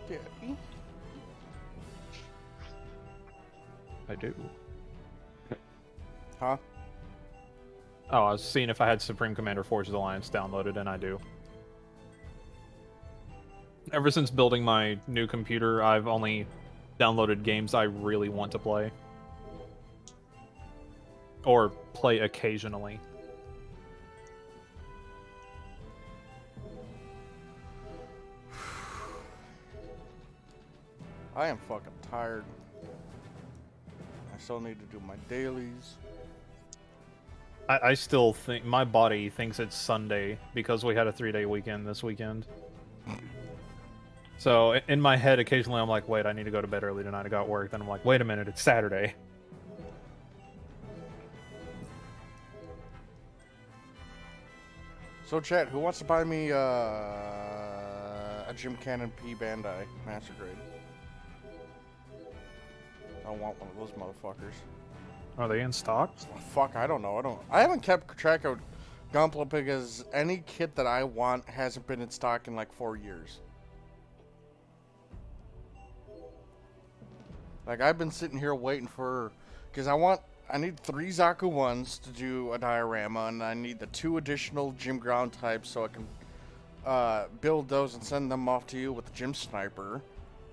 S1: okay. Daddy?
S3: I do.
S1: Huh?
S3: Oh, I was seeing if I had Supreme Commander Forged Alliance downloaded, and I do. Ever since building my new computer, I've only downloaded games I really want to play. Or play occasionally.
S1: I am fucking tired. I still need to do my dailies.
S3: I still think my body thinks it's Sunday because we had a 3-day weekend this weekend. So in my head, occasionally I'm like, wait, I need to go to bed early tonight. I got work. Then I'm like, wait a minute, it's Saturday.
S1: So chat, who wants to buy me a Jim Cannon P Bandai Master Grade? I want one of those motherfuckers.
S3: Are they in stock?
S1: Fuck, I don't know. I haven't kept track of Gunpla because any kit that I want hasn't been in stock in like 4 years. Like I've been sitting here waiting for, because I need 3 Zaku 1s to do a diorama, and I need the 2 additional gym ground types so I can build those and send them off to you with the gym sniper.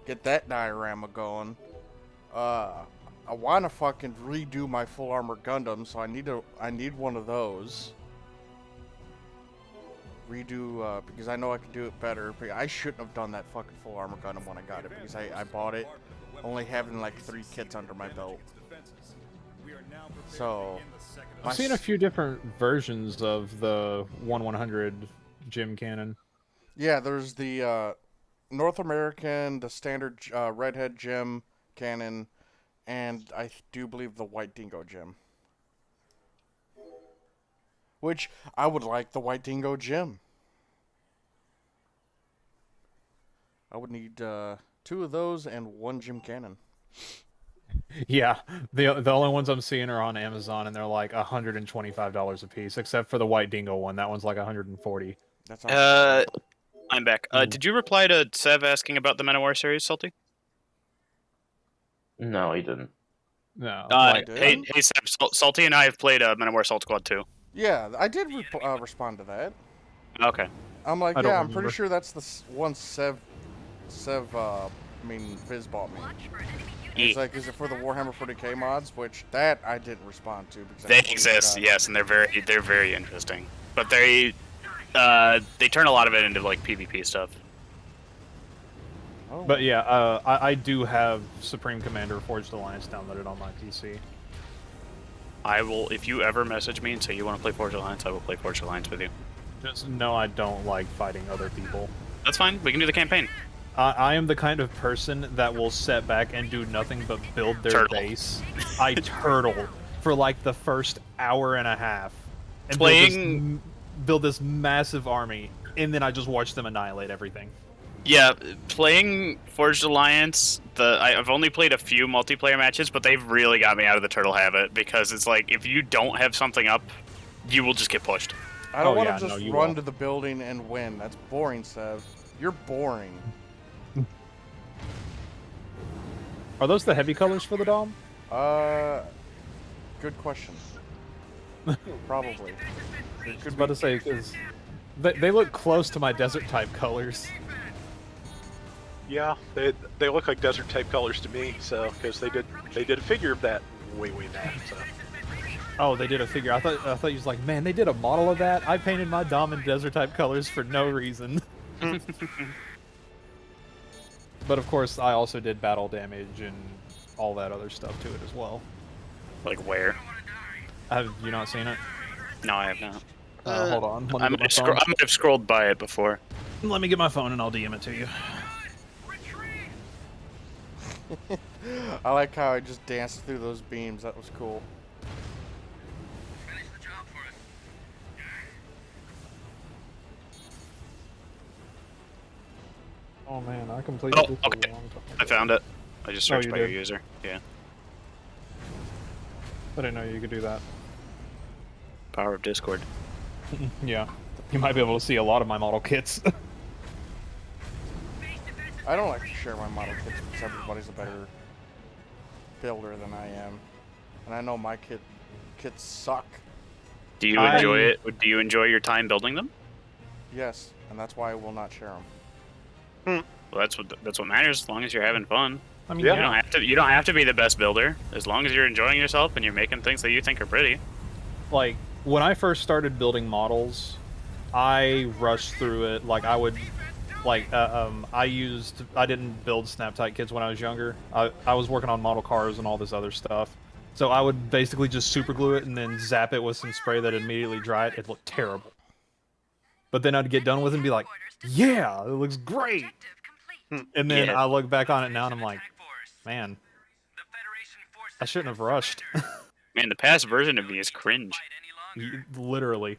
S1: Get that diorama going. I want to fucking redo my full armor Gundam, so I need one of those. Redo, because I know I can do it better. But I shouldn't have done that fucking full armor Gundam when I got it, because I bought it only having like 3 kits under my belt. So
S3: I've seen a few different versions of the 1/100 Gym Cannon.
S1: Yeah, there's the North American, the standard Redhead Gym Cannon, and I do believe the White Dingo Gym. Which, I would like the White Dingo Gym. I would need 2 of those and 1 Gym Cannon.
S3: Yeah, the only ones I'm seeing are on Amazon, and they're like $125 a piece, except for the White Dingo one. That one's like $140.
S1: That's awesome.
S4: I'm back. Did you reply to Sev asking about the Manowar series, Salty?
S6: No, he didn't.
S3: No.
S4: Hey, Sev, Salty and I have played Manowar Assault Squad 2.
S1: Yeah, I did respond to that.
S4: Okay.
S1: I'm like,
S3: I don't
S1: yeah, I'm pretty
S3: remember.
S1: sure that's the one Viz bought me. And it's like, is it for the Warhammer 40k mods? Which that I didn't respond to because I
S4: They
S1: completely
S4: exist,
S1: forgot.
S4: yes, and they're very interesting. But they turn a lot of it into like PvP stuff.
S1: Oh.
S3: But yeah, I do have Supreme Commander Forged Alliance downloaded on my PC.
S4: I will, if you ever message me and say you want to play Forge Alliance, I will play Forge Alliance with you.
S3: Just know I don't like fighting other people.
S4: That's fine. We can do the campaign.
S3: I am the kind of person that will sit back and do nothing but build their
S4: Turtle.
S3: base. I turtle for like the first hour and a half. And build this massive army, and then I just watch them annihilate everything.
S4: Yeah, playing Forged Alliance, I've only played a few multiplayer matches, but they've really got me out of the turtle habit, because it's like, if you don't have something up, you will just get pushed.
S1: I don't
S3: Oh,
S1: want
S3: yeah,
S1: to
S3: no,
S1: just
S3: you
S1: run
S3: won't.
S1: to the building and win. That's boring, Sev. You're boring.
S3: Are those the heavy colors for the Dom?
S1: Good question. Probably. It
S3: I was
S1: could
S3: about
S1: be.
S3: to say, because they look close to my desert type colors.
S2: Yeah, they look like desert type colors to me. So because they did a figure of that way back. So
S3: Oh, they did a figure. I thought you was like, man, they did a model of that. I painted my Dom in desert type colors for no reason. But of course, I also did battle damage and all that other stuff to it as well.
S4: Like where?
S3: Have you not seen it?
S4: No, I have not.
S3: Hold on.
S4: I might have scrolled by it before.
S3: Let me get my phone and I'll DM it to you.
S1: I like how I just danced through those beams. That was cool.
S3: Oh man, I completed
S4: Oh,
S3: this
S4: okay.
S3: a long time
S4: I
S3: ago.
S4: found it. I just
S3: Oh,
S4: searched
S3: you
S4: by your
S3: did?
S4: user. Yeah.
S3: I didn't know you could do that.
S4: Power of Discord.
S3: Yeah. You might be able to see a lot of my model kits.
S1: I don't like to share my model kits because everybody's a better builder than I am. And I know my kits suck.
S4: Do you enjoy it? Do you enjoy your time building them?
S1: Yes, and that's why I will not share them.
S4: Well, that's what matters. As long as you're having fun.
S3: I mean,
S2: Yeah.
S4: You don't have to be the best builder as long as you're enjoying yourself and you're making things that you think are pretty.
S3: like when I first started building models, I rushed through it. Like I would, I didn't build snap-tight kits when I was younger. I was working on model cars and all this other stuff. So I would basically just super glue it and then zap it with some spray that immediately dry it. It looked terrible. But then I'd get done with it and be like, yeah, it looks great. And then
S4: Yeah.
S3: I look back on it now and I'm like, man, I shouldn't have rushed.
S4: Man, the past version of me is cringe.
S3: Literally.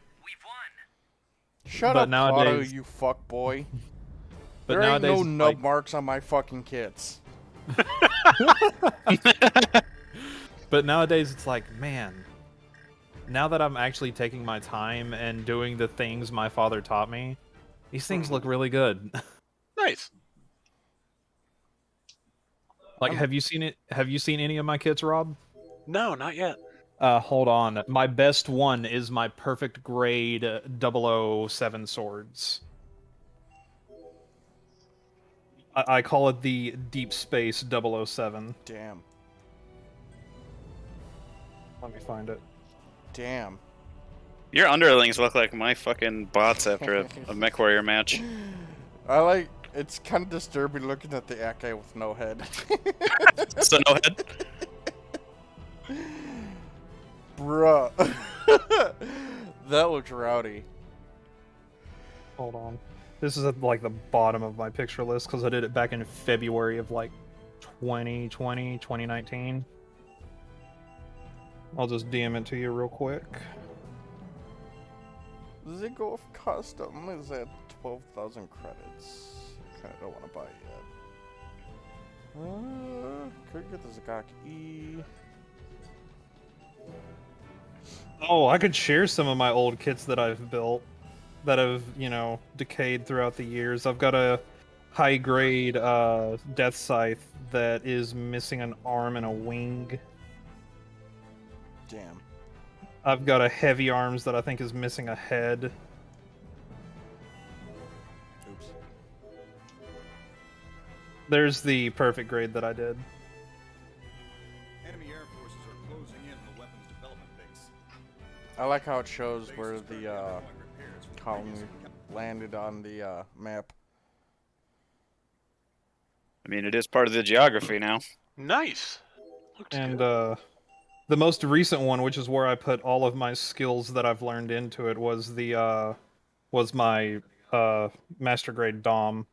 S1: Shut
S3: But
S1: up,
S3: nowadays-
S1: Claudio, you fuck boy.
S3: But
S1: There ain't
S3: nowadays,
S1: no
S3: it's
S1: nub
S3: like-
S1: marks on my fucking kits.
S3: But nowadays, it's like, man, now that I'm actually taking my time and doing the things my father taught me, these things look really good.
S2: Nice.
S3: Like, have you seen it? Have you seen any of my kits, Rob?
S2: No, not yet.
S3: Hold on. My best one is my perfect grade 007 swords. I call it the Deep Space 007.
S1: Damn.
S3: Let me find it.
S1: Damn.
S5: Your underlings look like my fucking bots after a MechWarrior match.
S1: I like. It's kind of disturbing looking at the Akai with no head.
S5: So no head.
S1: Bruh. That looks rowdy.
S3: Hold on. This is at like the bottom of my picture list because I did it back in February of like 2020, 2019. I'll just DM it to you real quick.
S1: Does it go with custom? Is that 12,000 credits? Kinda don't want to buy it yet. Could get the Zakak E.
S3: Oh, I could share some of my old kits that I've built that have, you know, decayed throughout the years. I've got a high grade Death Scythe that is missing an arm and a wing.
S1: Damn.
S3: I've got a heavy arms that I think is missing a head.
S1: Oops.
S3: There's the perfect grade that I did.
S7: Enemy air forces are closing in on the weapons development base.
S1: I like how it shows where the colony landed on the map.
S5: I mean, it is part of the geography now.
S2: Nice. Looks
S3: And
S2: good.
S3: the most recent one, which is where I put all of my skills that I've learned into it, was the was my master grade Dom.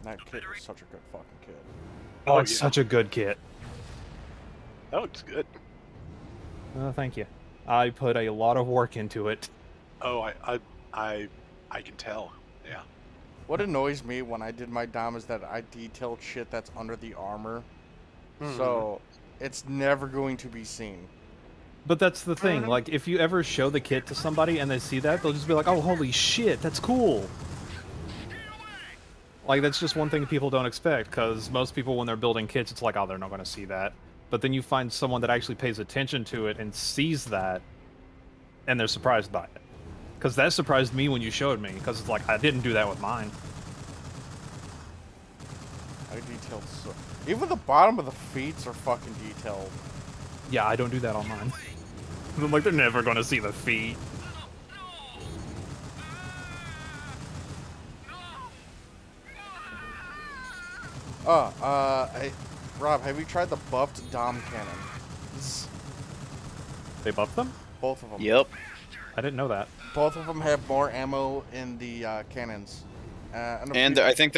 S1: That kit is such a good fucking kit.
S3: Oh,
S2: Oh,
S3: it's
S2: yeah.
S3: such a good kit.
S2: That looks good.
S3: Thank you. I put a lot of work into it.
S2: Oh, I can tell. Yeah.
S1: What annoys me when I did my Dom is that I detailed shit that's under the armor. So it's never going to be seen.
S3: But that's the thing. Like, if you ever show the kit to somebody and they see that, they'll just be like, "Oh, holy shit, that's cool." Like, that's just one thing people don't expect, because most people, when they're building kits, it's like, "Oh, they're not going to see that." But then you find someone that actually pays attention to it and sees that, and they're surprised by it. Because that surprised me when you showed me, because it's like, I didn't do that with mine.
S1: I detailed so. Even the bottom of the feet are fucking detailed.
S3: Yeah, I don't do that on mine. I'm like, they're never going to see the feet.
S1: Rob, have you tried the buffed Dom cannon?
S3: They buffed them?
S1: Both of them.
S5: Yep.
S3: I didn't know that.
S1: Both of them have more ammo in the cannons.
S5: And I think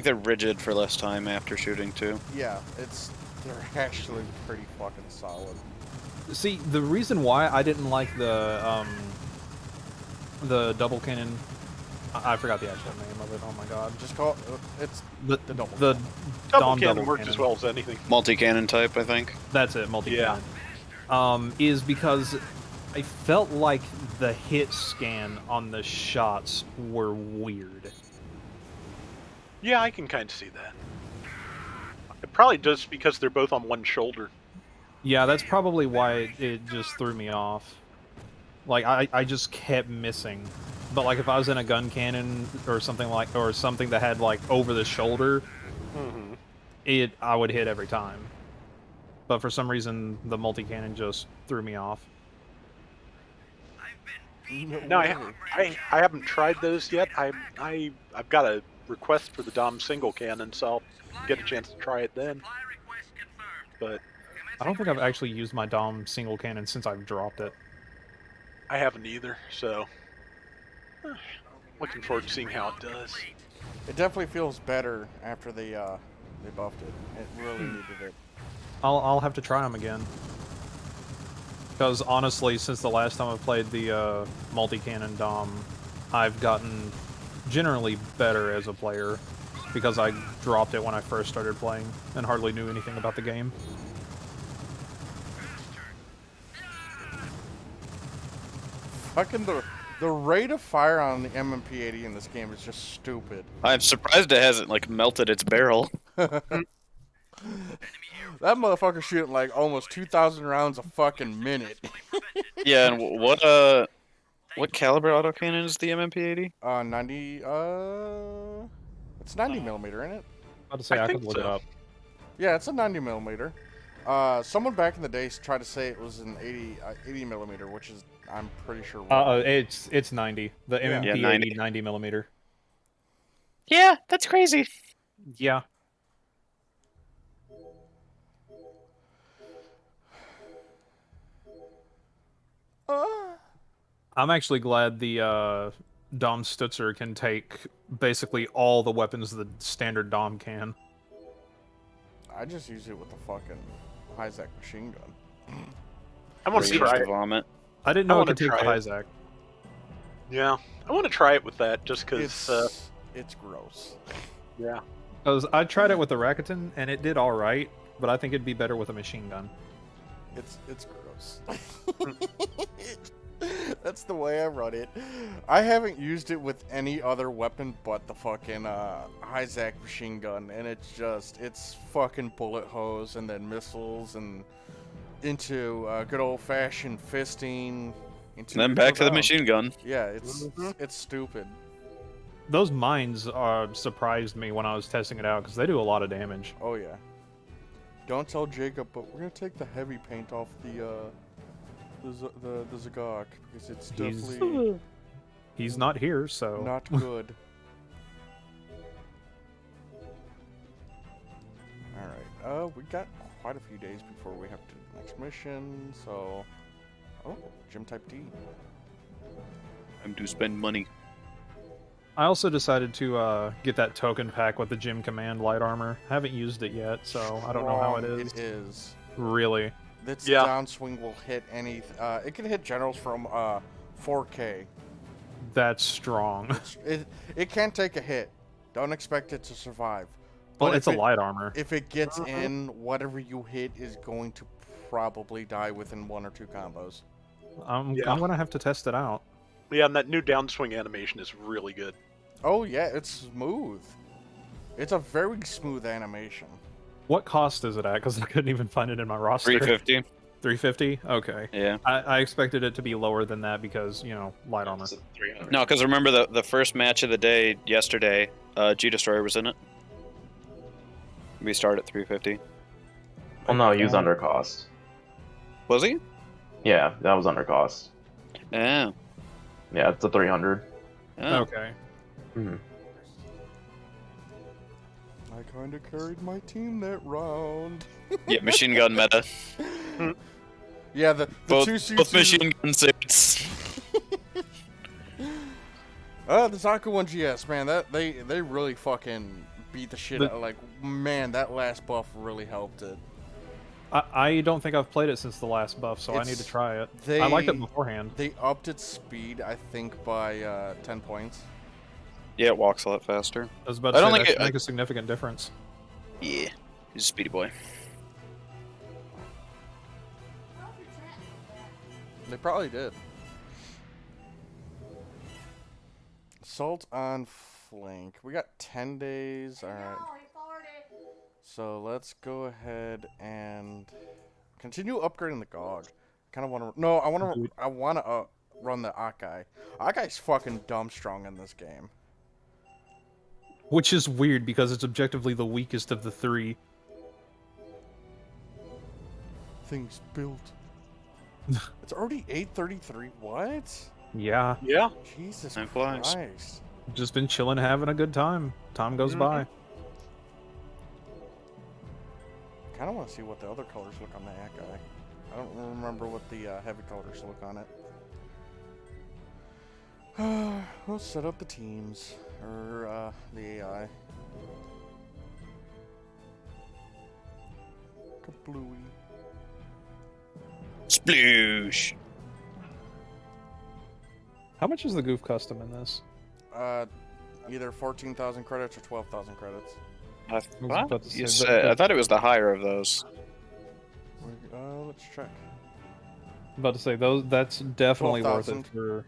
S5: they're rigid for less time after shooting too.
S1: yeah, they're actually pretty fucking solid.
S3: See, the reason why I didn't like the double cannon, I forgot the actual name of it. Oh my god!
S1: Just call it's
S3: The
S1: double
S3: the
S2: Double
S3: Dom
S2: cannon
S3: double
S2: works
S3: cannon.
S2: as well as anything.
S5: Multi-cannon type, I think.
S3: That's it, multi cannon. Is because I felt like the hit scan on the shots were weird.
S2: Yeah, I can kind of see that. It probably does because they're both on one shoulder.
S3: Yeah, that's probably why it just threw me off. Like, I just kept missing. But like if I was in a gun cannon or something that had like over the shoulder, I would hit every time. But for some reason, the multi-cannon just threw me off.
S2: No, I haven't tried those yet. I've got a request for the Dom single cannon, so I'll get a chance to try it then. But
S3: I don't think I've actually used my Dom single cannon since I've dropped it.
S2: I haven't either, so looking forward to seeing how it does.
S1: It definitely feels better after they buffed it. It really needed it.
S3: I'll have to try them again. Because honestly, since the last time I played the multi-cannon Dom, I've gotten generally better as a player because I dropped it when I first started playing and hardly knew anything about the game.
S1: Fucking the rate of fire on the MMP-80 in this game is just stupid.
S5: I'm surprised it hasn't like melted its barrel.
S1: That motherfucker shooting like almost 2,000 rounds a fucking minute.
S5: Yeah, and what caliber autocannon is the MMP-80?
S1: 90, it's 90 millimeter, isn't it?
S3: I was about to say I
S2: think
S3: could look it
S2: so.
S3: up.
S1: Yeah, it's a 90 millimeter. Someone back in the day tried to say it was an 80 millimeter, which is, I'm pretty sure.
S3: It's 90. The
S1: Yeah.
S3: MMP-80
S5: 90.
S3: 90 millimeter.
S5: Yeah, that's crazy.
S3: Yeah. I'm actually glad the Dom Stutzer can take basically all the weapons the standard Dom can.
S1: I just use it with the fucking Isaac machine gun.
S2: I want to
S5: Rage
S2: try
S5: to
S2: it.
S5: vomit.
S3: I didn't
S2: I
S3: know it
S2: wanna
S3: could take the
S2: try it.
S3: Isaac.
S2: Yeah, I want to try it with that just because.
S1: It's gross.
S2: Yeah.
S3: Because I tried it with the Rakuten and it did alright, but I think it'd be better with a machine gun.
S1: It's gross. That's the way I run it. I haven't used it with any other weapon but the fucking Isaac machine gun, and it's fucking bullet hose and then missiles and into good old fashioned fisting. Into
S5: And then back to the machine gun.
S1: Yeah, it's stupid.
S3: Those mines surprised me when I was testing it out because they do a lot of damage.
S1: Oh yeah. Don't tell Jacob, but we're gonna take the heavy paint off the Zagok because it's definitely
S3: He's not here, so...
S1: not good. Alright, we got quite a few days before we have to do the next mission, so... Oh, gym type D.
S5: Time to spend money.
S3: I also decided to get that token pack with the gym command light armor. Haven't used it yet, so I don't know how it is.
S1: It is.
S3: Really?
S1: Its
S2: Yeah.
S1: downswing will hit any... it can hit generals from 4K.
S3: That's strong.
S1: It can't take a hit. Don't expect it to survive.
S3: Well,
S1: But
S3: it's a light armor.
S1: If it gets in, whatever you hit is going to probably die within 1 or 2 combos.
S3: I'm
S2: Yeah.
S3: gonna have to test it out.
S2: Yeah, and that new downswing animation is really good.
S1: Oh yeah, it's smooth. It's a very smooth animation.
S3: What cost is it at? Because I couldn't even find it in my roster.
S5: 350.
S3: 350? Okay.
S5: Yeah.
S3: I expected it to be lower than that because, you know, light armor.
S5: No, because remember the first match of the day yesterday, G Destroyer was in it. We start at 350.
S6: Well, no, he was under cost.
S5: Was he?
S6: Yeah, that was under cost.
S5: Yeah.
S6: Yeah, it's a 300.
S5: Oh.
S3: Okay.
S6: Mhm.
S1: I kind of carried my team that round.
S5: Yeah, machine gun meta.
S1: Yeah, the
S5: Both,
S1: two suits.
S5: both machine gun suits.
S1: The Zaku 1GS, man, that they really fucking beat the shit out. Like, man, that last buff really helped it.
S3: I don't think I've played it since the last buff, so I need to try it. I liked it beforehand.
S1: They upped its speed, I think, by 10 points.
S5: Yeah, it walks a lot faster.
S3: I was about
S5: I
S3: to
S5: don't
S3: say
S5: think
S3: that
S5: it-
S3: should make a significant difference.
S5: Yeah. He's a speedy boy.
S1: They probably did. Assault on flank. We got 10 days. Alright. So let's go ahead and continue upgrading the GOG. Kind of want to. No, I want to run the Akai. Akai's fucking dumb strong in this game.
S3: Which is weird because it's objectively the weakest of the three.
S1: thing's built. It's already 8:33. What?
S3: Yeah,
S2: Yeah.
S1: Jesus
S5: Time flies.
S1: Christ.
S3: just been chilling, having a good time. Time goes by.
S1: Kind of want to see what the other colors look on that guy. I don't remember what the heavy colors look on it. We'll set up the teams, or the AI. Kablooey.
S5: Sploosh.
S3: How much is the goof custom in this?
S1: Either 14,000 credits or 12,000 credits.
S5: I,
S3: was
S5: what?
S3: about to
S5: You
S3: say,
S5: said, I thought it was the higher of those.
S1: Let's check.
S3: I'm about to say that's definitely worth it
S1: 12,000.
S3: for.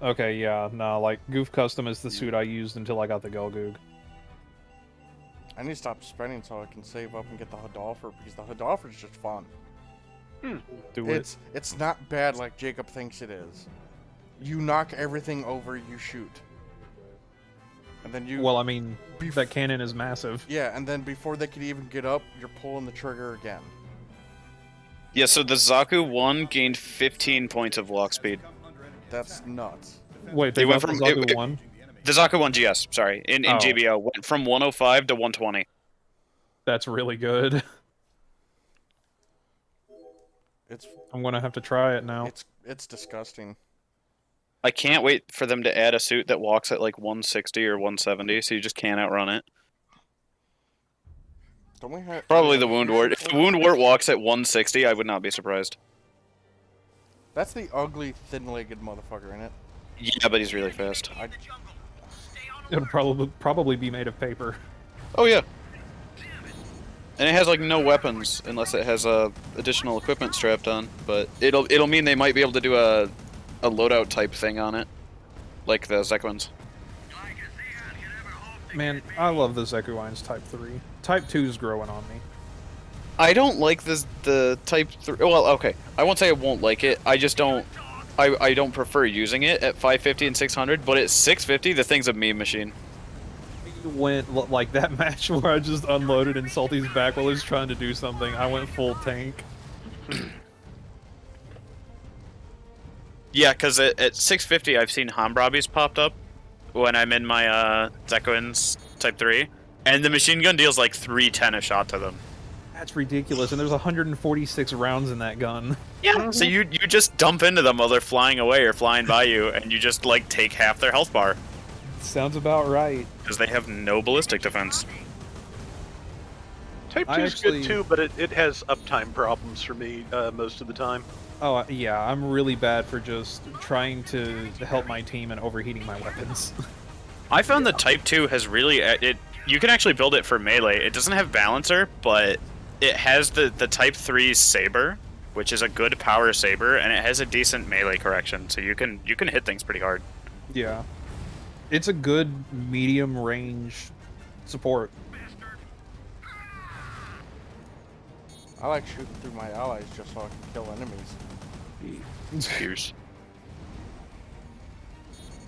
S3: Okay, yeah, no, like goof custom is the suit I used until I got the Gelgoog.
S1: I need to stop spending so I can save up and get the Hidalfer, because the Hidalfer is just fun.
S3: Do it.
S1: It's not bad like Jacob thinks it is. You knock everything over, you shoot. And then you...
S3: Well, I mean,
S1: Bef-
S3: that cannon is massive.
S1: Yeah, and then before they could even get up, you're pulling the trigger again.
S5: Yeah, so the Zaku 1 gained 15 points of walk speed.
S1: That's nuts.
S3: Wait, they
S5: It went
S3: went from
S5: from-
S3: Zaku 1?
S5: The Zaku 1 GS, sorry, in
S3: Oh.
S5: GBO, went from 105 to 120.
S3: That's really good.
S1: It's
S3: I'm gonna have to try it now.
S1: it's disgusting.
S5: I can't wait for them to add a suit that walks at like 160 or 170, so you just can't outrun it.
S1: Don't we have...
S5: Probably the Wound Wart. If the Wound Wart walks at 160, I would not be surprised.
S1: That's the ugly, thin-legged motherfucker in it.
S5: Yeah, but he's really fast.
S3: It'll probably be made of paper.
S5: Oh yeah. And it has like no weapons unless it has additional equipment strapped on. But it'll mean they might be able to do a loadout type thing on it, like the Zekwins.
S3: Man, I love the Zekuines Type 3. Type 2's growing on me.
S5: I don't like the Type 3. Well, okay, I won't say I won't like it. I just don't. I don't prefer using it at 550 and 600, but at 650, the thing's a meme machine.
S3: Went like that match where I just unloaded in Salty's back while he was trying to do something. I went full tank.
S4: Yeah, because at 650, I've seen Hambrabis popped up when I'm in my Zekwins Type 3, and the machine gun deals like 310 a shot to them.
S3: That's ridiculous, and there's 146 rounds in that gun.
S4: Yeah, so you just dump into them while they're flying away or flying by you, and you just like take half their health bar
S3: Sounds about right.
S4: because they have no ballistic defense.
S2: Type 2
S3: I
S2: is
S3: actually-
S2: good too, but it has uptime problems for me most of the time.
S3: Oh, yeah, I'm really bad for just trying to help my team and overheating my weapons.
S4: I found the Type 2 has really it. You can actually build it for melee. It doesn't have balancer, but it has the Type 3 saber, which is a good power saber, and it has a decent melee correction, so you can hit things pretty hard.
S3: Yeah. It's a good medium range support.
S1: I like shooting through my allies just so I can kill enemies.
S4: Cheers.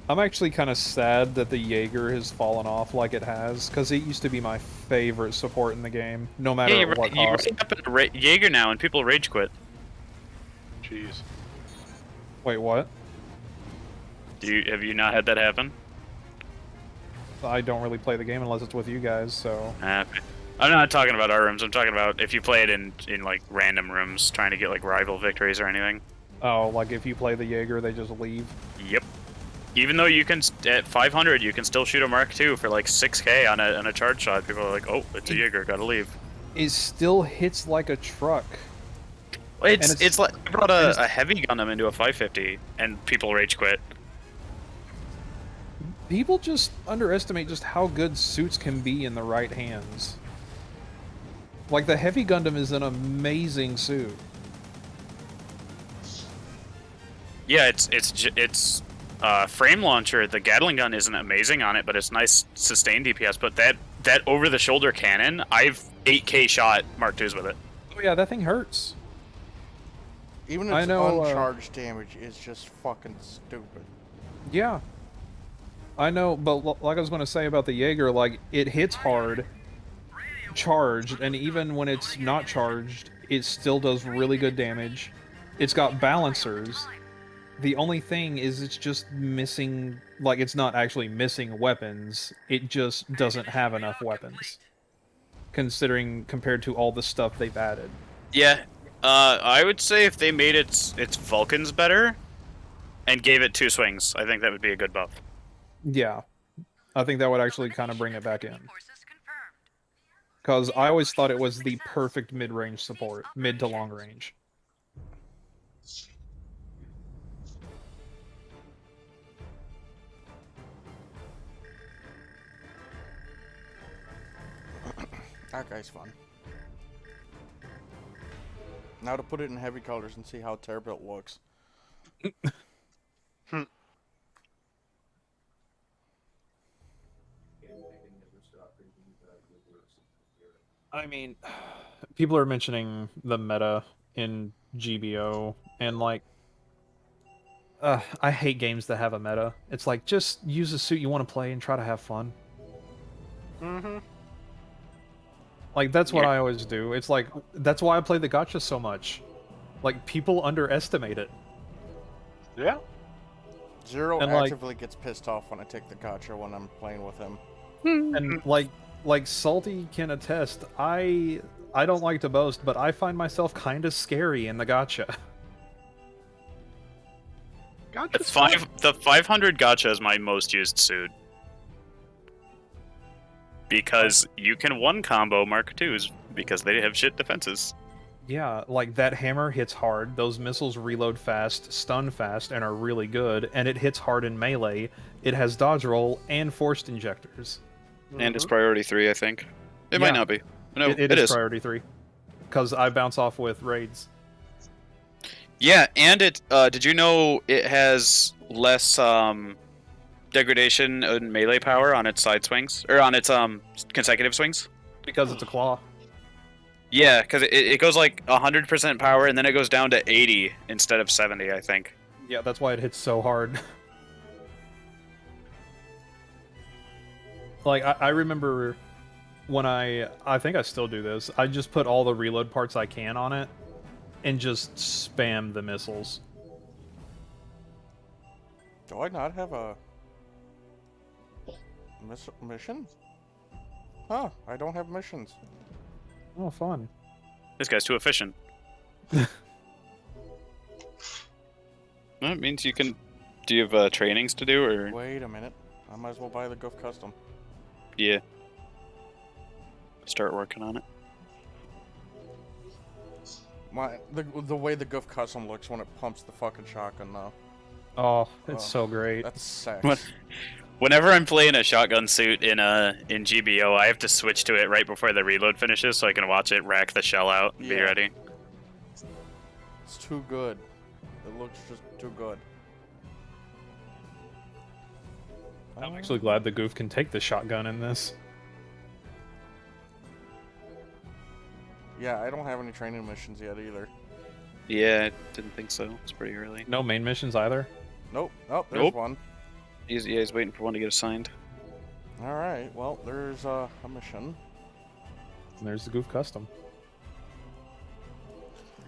S3: I'm actually kind of sad that the Jaeger has fallen off like it has, because it used to be my favorite support in the game, no matter
S4: Yeah,
S3: at what
S4: you're
S3: cost.
S4: right up at Jaeger now, and people rage quit.
S2: Jeez.
S3: Wait, what?
S4: Have you not had that happen?
S3: I don't really play the game unless it's with you guys, so...
S4: I'm not talking about our rooms. I'm talking about if you play it in like random rooms, trying to get like rival victories or anything.
S3: Oh, like if you play the Jaeger, they just leave?
S4: Yep. Even though you can at 500, you can still shoot a Mark II for like 6K on a charge shot. People are like, "Oh, it's a Jaeger, gotta leave."
S3: It still hits like a truck.
S4: It's like I brought a heavy Gundam into a 550, and people rage quit.
S3: People just underestimate just how good suits can be in the right hands. Like, the Heavy Gundam is an amazing suit.
S4: Yeah, it's frame launcher. The Gatling gun isn't amazing on it, but it's nice sustained DPS. But that over the shoulder cannon, I've 8K shot Mark IIs with it.
S3: Oh yeah, that thing hurts.
S1: Even
S3: I
S1: its
S3: know,
S1: uncharged damage is just fucking stupid.
S3: Yeah. I know, but like I was going to say about the Jaeger, like, it hits hard, charged, and even when it's not charged, it still does really good damage. It's got balancers. The only thing is it's just missing, like, it's not actually missing weapons, it just doesn't have enough weapons. Considering, compared to all the stuff they've added.
S4: Yeah, I would say if they made its Vulcans better, and gave it 2 swings, I think that would be a good buff.
S3: Yeah. I think that would actually kind of bring it back in. Because I always thought it was the perfect mid-range support, mid to long range.
S1: That guy's fun. Now to put it in heavy colors and see how terrible it looks.
S3: I mean, people are mentioning the meta in GBO, and like, I hate games that have a meta. It's like, just use a suit you want to play and try to have fun.
S2: Mm-hmm.
S3: Like, that's what I always do. It's like, that's why I play the gacha so much. Like, people underestimate it.
S2: Yeah.
S1: Zero
S3: And, like,
S1: actively gets pissed off when I take the gacha when I'm playing with him.
S3: And like Salty can attest, I don't like to boast, but I find myself kind of scary in the gacha.
S2: Gotcha.
S4: The 500 gacha is my most used suit. Because you can one combo Mark IIs because they have shit defenses.
S3: Yeah, like that hammer hits hard, those missiles reload fast, stun fast, and are really good, and it hits hard in melee. It has dodge roll and forced injectors.
S5: And it's priority 3, I think. It might not be. No,
S3: it is priority 3. Because I bounce off with raids.
S5: Yeah, and it. Did you know it has less degradation and melee power on its side swings, or on its consecutive swings?
S3: Because it's a claw.
S5: Yeah, because it goes like 100% power, and then it goes down to 80 instead of 70, I think.
S3: Yeah, that's why it hits so hard. Like, I remember when I think I still do this, I just put all the reload parts I can on it, and just spam the missiles.
S1: Do I not have a mission? Huh, I don't have missions.
S3: Oh, fun.
S4: This guy's too efficient.
S5: That means you can... Do you have trainings to do, or...?
S1: Wait a minute. I might as well buy the Goof Custom.
S5: Yeah. Start working on it.
S1: The way the Goof Custom looks when it pumps the fucking shotgun, though.
S3: Oh, it's so great.
S1: That's sex.
S4: Whenever I'm playing a shotgun suit in GBO, I have to switch to it right before the reload finishes so I can watch it rack the shell out and be ready.
S1: It's too good. It looks just too good.
S3: I'm actually glad the Goof can take the shotgun in this.
S1: Yeah, I don't have any training missions yet either.
S5: Yeah, I didn't think so. It's pretty early.
S3: No main missions either?
S1: Nope. Oh, there's one.
S5: He's waiting for one to get assigned.
S1: Alright, well, there's a mission.
S3: And there's the Goof Custom.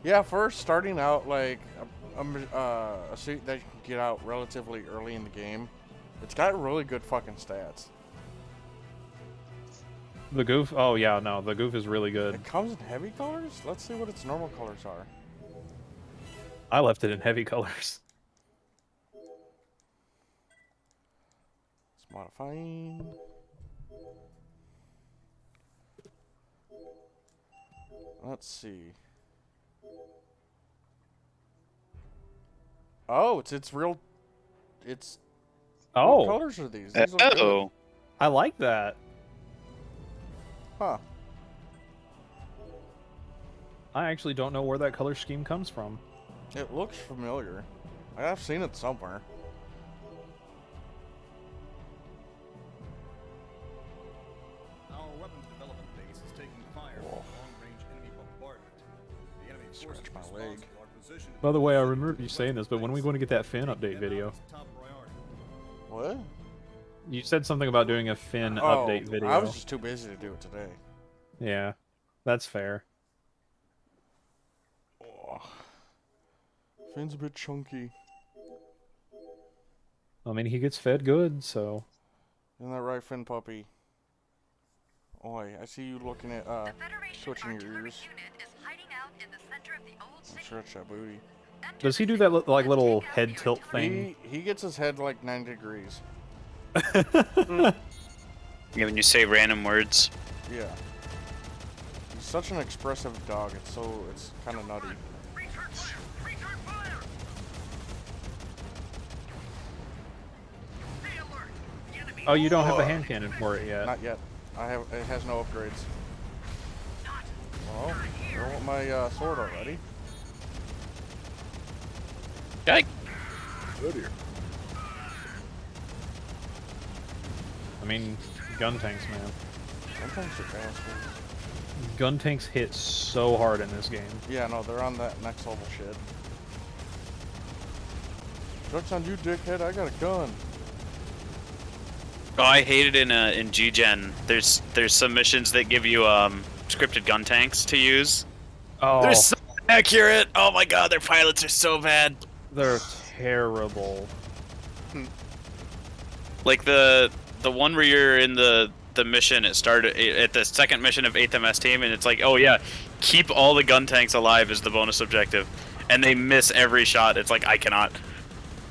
S1: Yeah, first starting out, like, a suit that you can get out relatively early in the game, it's got really good fucking stats.
S3: The Goof? Oh, yeah, no, the Goof is really good.
S1: It comes in heavy colors? Let's see what its normal colors are.
S3: I left it in heavy colors.
S1: It's modifying. Let's see. Oh, it's real. What
S3: Oh,
S1: colors are these? These are good.
S5: Oh.
S3: I like that.
S1: Huh.
S3: I actually don't know where that color scheme comes from.
S1: It looks familiar. I've seen it somewhere.
S7: Our weapons development base is taking fire from long-range enemy bombardment. The enemy forces
S1: Scratch my
S7: responsible
S1: leg.
S7: are positioned
S3: By the way, I remember you saying this, but when are we going to get that Finn update video?
S7: top priority.
S1: What?
S3: You said something about doing a Finn update video.
S1: I was just too busy to do it today.
S3: Yeah, that's fair.
S1: Oh. Finn's a bit chunky.
S3: I mean, he gets fed good, so.
S1: Isn't that right, Finn puppy? Oi, I see you looking at, twitching your ears. Stretch that booty.
S3: Does he do that like little head tilt thing?
S1: He gets his head like 90 degrees.
S4: Yeah, when you say random words.
S1: Yeah. He's such an expressive dog, it's kind of nutty.
S3: Oh, you don't have a hand cannon for it yet.
S1: Not yet. It has no upgrades. Well, I want my sword already.
S4: Yike.
S2: Good here.
S3: I mean, gun tanks, man.
S1: Sometimes they're fast.
S3: Gun tanks hit so hard in this game.
S1: Yeah, no, they're on that next level shit. Joke's on you, dickhead. I got a gun.
S4: Oh, I hate it in G-Gen. There's some missions that give you scripted gun tanks to use.
S3: Oh,
S4: They're so accurate. Oh my god, their pilots are so bad.
S3: they're terrible.
S4: Like the one where you're in the mission, it started at the second mission of 8th MS team, and it's like, oh yeah, keep all the gun tanks alive is the bonus objective, and they miss every shot. It's like, I cannot.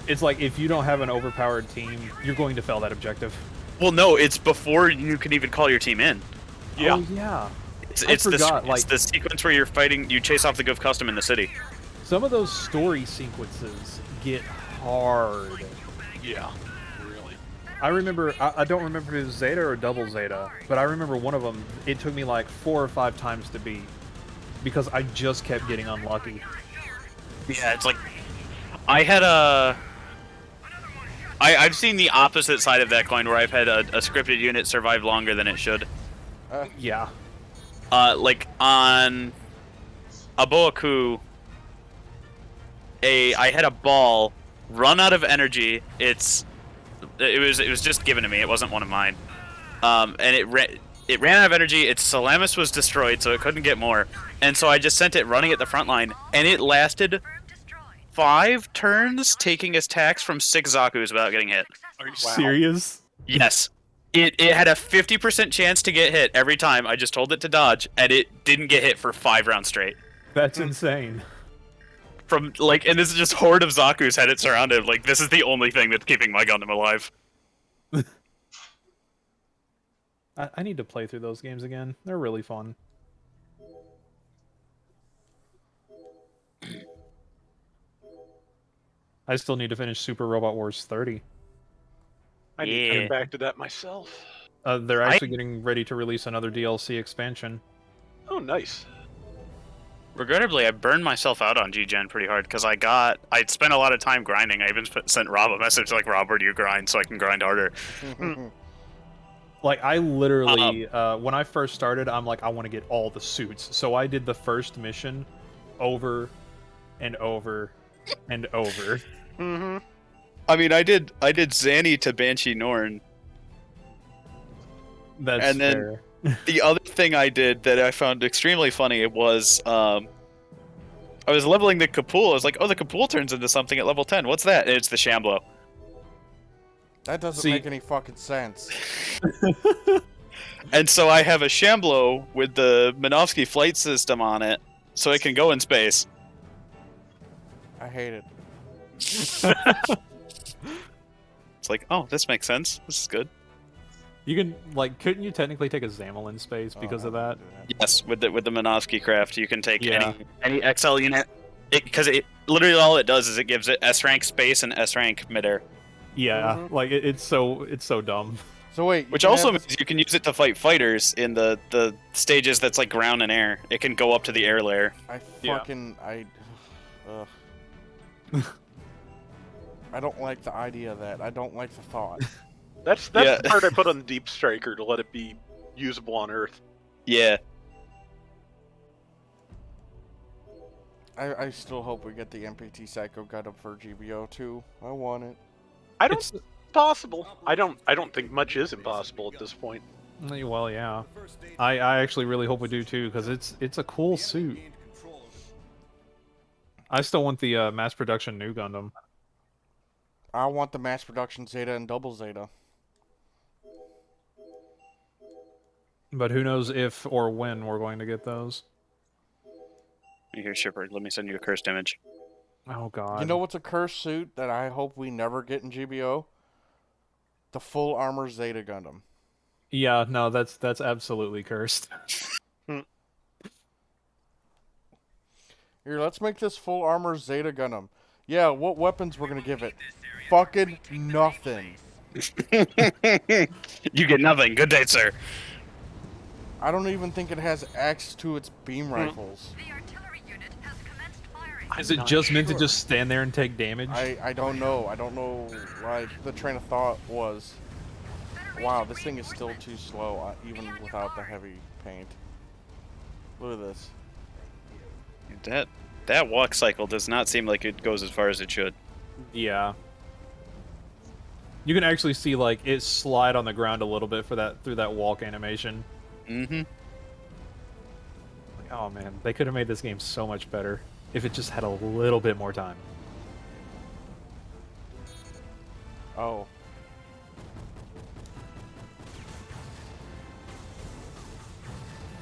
S3: It's like if you don't have an overpowered team, you're going to fail that objective.
S4: Well, no, it's before you can even call your team in.
S2: Yeah.
S3: Oh, yeah.
S4: It's
S3: forgot,
S4: it's the sequence where you're fighting, you chase off the Goof Custom in the city.
S3: Some of those story sequences get hard.
S2: Yeah. Really.
S3: I remember, I don't remember if it was Zeta or Double Zeta, but I remember one of them, it took me like 4 or 5 times to beat because I just kept getting unlucky.
S4: Yeah, it's like, I've seen the opposite side of that coin where I've had a scripted unit survive longer than it should.
S3: Yeah.
S4: Like on Aboaku, I had a ball run out of energy. It was just given to me. It wasn't one of mine. And it ran out of energy. Its Salamis was destroyed, so it couldn't get more. And so I just sent it running at the front line, and it lasted 5 turns, taking attacks from 6 Zaku's without getting hit.
S2: Are you
S3: Serious?
S4: Yes. It had a 50% chance to get hit every time. I just told it to dodge, and it didn't get hit for 5 rounds straight.
S3: That's insane.
S4: From like, and this is just horde of Zaku's had it surrounded. Like, this is the only thing that's keeping my Gundam alive.
S3: I need to play through those games again. They're really fun. I still need to finish Super Robot Wars 30.
S2: I need to
S4: Yeah.
S2: get back to that myself.
S3: They're actually getting ready to release another DLC expansion.
S2: Oh, nice.
S4: Regrettably, I burned myself out on G-Gen pretty hard because I'd spent a lot of time grinding. I even sent Rob a message like, Rob, where do you grind so I can grind harder?
S3: Like, I literally, when I first started, I'm like, I want to get all the suits. So I did the first mission over and over and over.
S2: Mm-hmm.
S5: I mean, I did Zanny to Banshee Norn.
S3: That's
S5: And then-
S3: fair.
S5: The other thing I did that I found extremely funny was I was leveling the Kapul. I was like, oh, the Kapul turns into something at level 10. What's that? And it's the Shamblo.
S1: That doesn't
S3: See-
S1: make any fucking sense.
S5: And so I have a Shamblo with the Minovsky flight system on it, so it can go in space.
S1: I hate it.
S5: It's like, oh, this makes sense. This is good.
S3: You can, like, couldn't you technically take a Zamel in space because of that?
S5: Yes, with the Minovsky craft, you can take
S3: Yeah.
S5: any.
S4: Any XL unit, because it literally all it does is it gives it S rank space and S rank midair.
S3: Yeah, like, it's so dumb.
S1: So wait,
S5: Which
S1: you can
S5: also
S1: have
S5: means you can use it to fight fighters in the stages that's like ground and air. It can go up to the air layer.
S1: I
S3: Yeah.
S1: fucking ugh. I don't like the idea of that. I don't like the thought.
S2: That's
S5: Yeah.
S2: the part I put on the Deep Striker to let it be usable on Earth.
S5: Yeah.
S1: I still hope we get the MPT Psycho Gundam for GBO too. I want it.
S2: I don't.
S3: It's,
S2: Possible. I don't think much is impossible at this point.
S3: well, yeah. I actually really hope we do too, because it's a cool suit. I still want the mass production new Gundam.
S1: I want the mass production Zeta and Double Zeta.
S3: But who knows if or when we're going to get those.
S4: Here, Shipper, let me send you a cursed image.
S3: Oh god.
S1: You know what's a cursed suit that I hope we never get in GBO? The full armor Zeta Gundam.
S3: Yeah, no, that's absolutely cursed.
S1: Here, let's make this full armor Zeta Gundam. Yeah, what weapons we're gonna give it? Fucking nothing.
S4: You get nothing. Good day, sir.
S1: I don't even think it has access to its beam rifles.
S8: The artillery unit has commenced firing.
S3: Is it just meant to just stand there and take damage?
S1: I don't know. I don't know why the train of thought was. Wow, this thing is still too slow, even without the heavy paint. Look at this.
S4: That walk cycle does not seem like it goes as far as it should.
S3: Yeah. You can actually see like it slide on the ground a little bit for that through that walk animation.
S4: Mm-hmm.
S3: Like, oh man, they could have made this game so much better if it just had a little bit more time.
S1: Oh.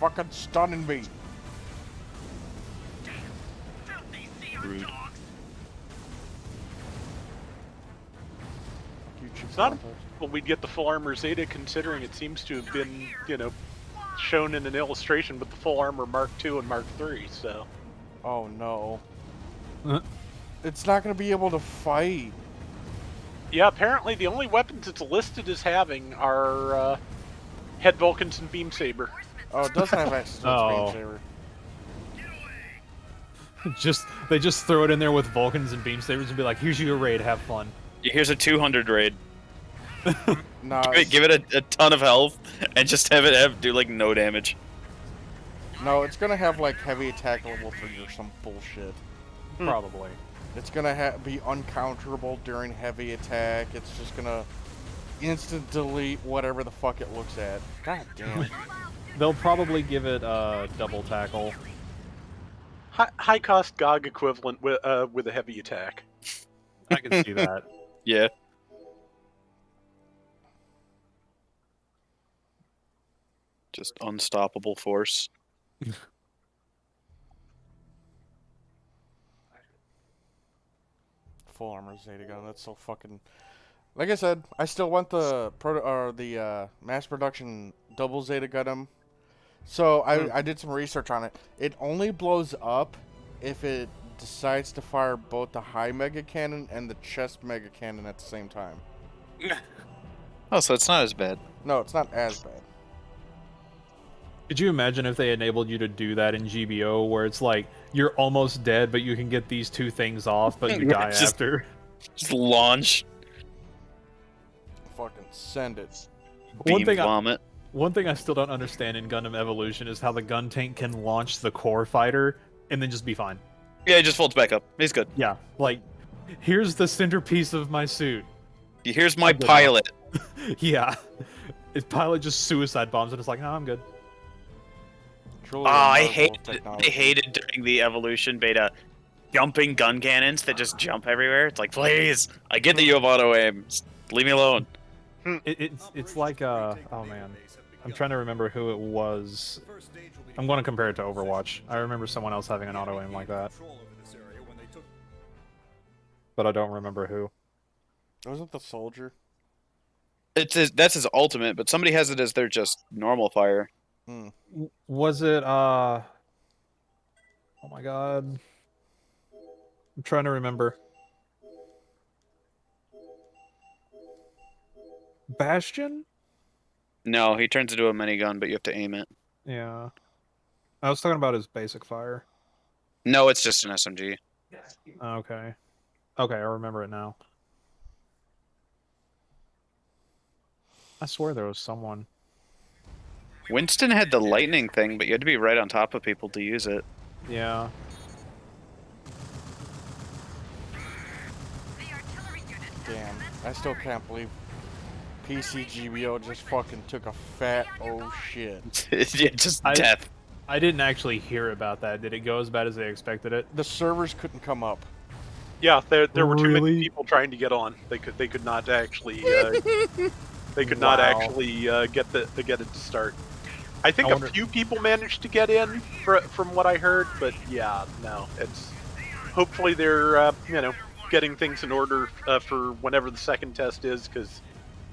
S1: Fucking stunning me.
S4: Rude.
S2: It's not when we'd get the full armor Zeta, considering it seems to have been, shown in an illustration with the full armor Mark II and Mark III. So.
S1: Oh no.
S3: Uh.
S1: It's not gonna be able to fight.
S2: Yeah, apparently the only weapons it's listed as having are head Vulcans and beam saber.
S1: Oh, it does have access to its
S3: Oh.
S1: beam saber.
S3: They just throw it in there with Vulcans and beam sabers and be like, "Here's your raid, have fun."
S4: Here's a 200 raid.
S1: Nah,
S4: Give it a ton of health and just have it do like no damage.
S1: no, it's gonna have like heavy attack level 3 or some bullshit.
S3: Probably.
S1: It's gonna be uncounterable during heavy attack. It's just gonna instant delete whatever the fuck it looks at. God damn.
S3: They'll probably give it double tackle.
S2: High cost GOG equivalent with a heavy attack.
S3: I can see that.
S4: Yeah. Just unstoppable force.
S1: Full armor Zeta gun. That's so fucking. Like I said, I still want the mass production double Zeta Gundam. So I did some research on it. It only blows up if it decides to fire both the high mega cannon and the chest mega cannon at the same time.
S5: Oh, so it's not as bad.
S1: No, it's not as bad.
S3: Could you imagine if they enabled you to do that in GBO, where it's like you're almost dead, but you can get these two things off, but you die
S4: Just-
S3: after?
S4: Just launch.
S1: Fucking send it.
S3: One thing
S4: vomit.
S3: One thing I still don't understand in Gundam Evolution is how the gun tank can launch the core fighter and then just be fine.
S4: Yeah, it just folds back up. He's good.
S3: Yeah, like, here's the centerpiece of my suit.
S4: Here's my
S3: good
S4: pilot.
S3: Yeah. His pilot just suicide bombs and it's like, no, I'm good.
S1: Truly
S4: I
S1: remarkable technology.
S4: hated during the evolution beta jumping gun cannons that just jump everywhere. It's like, please, I get that you have auto aim. Just leave me alone.
S3: It's like oh man, I'm trying to remember who it was. I'm going to compare it to Overwatch. I remember someone else having an auto aim like that, but I don't remember who.
S1: Wasn't the soldier?
S5: That's his ultimate, but somebody has it as their just normal fire.
S3: Was it oh my god, I'm trying to remember. Bastion?
S5: No, he turns into a minigun, but you have to aim it.
S3: Yeah. I was talking about his basic fire.
S5: No, it's just an SMG.
S3: Okay. Okay, I remember it now. I swear there was someone.
S5: Winston had the lightning thing, but you had to be right on top of people to use it.
S3: Yeah.
S1: Damn, I still can't believe PCGBO just fucking took a fat oh shit.
S5: Yeah, just
S3: I-
S5: death.
S3: I didn't actually hear about that. Did it go as bad as they expected it?
S1: The servers couldn't come up.
S2: Yeah, there were too many
S3: Really?
S2: people trying to get on. They could not actually
S3: Wow.
S2: get it to start. I think
S3: I wonder-
S2: a few people managed to get in from what I heard, but yeah, no, it's hopefully they're getting things in order for whenever the second test is, because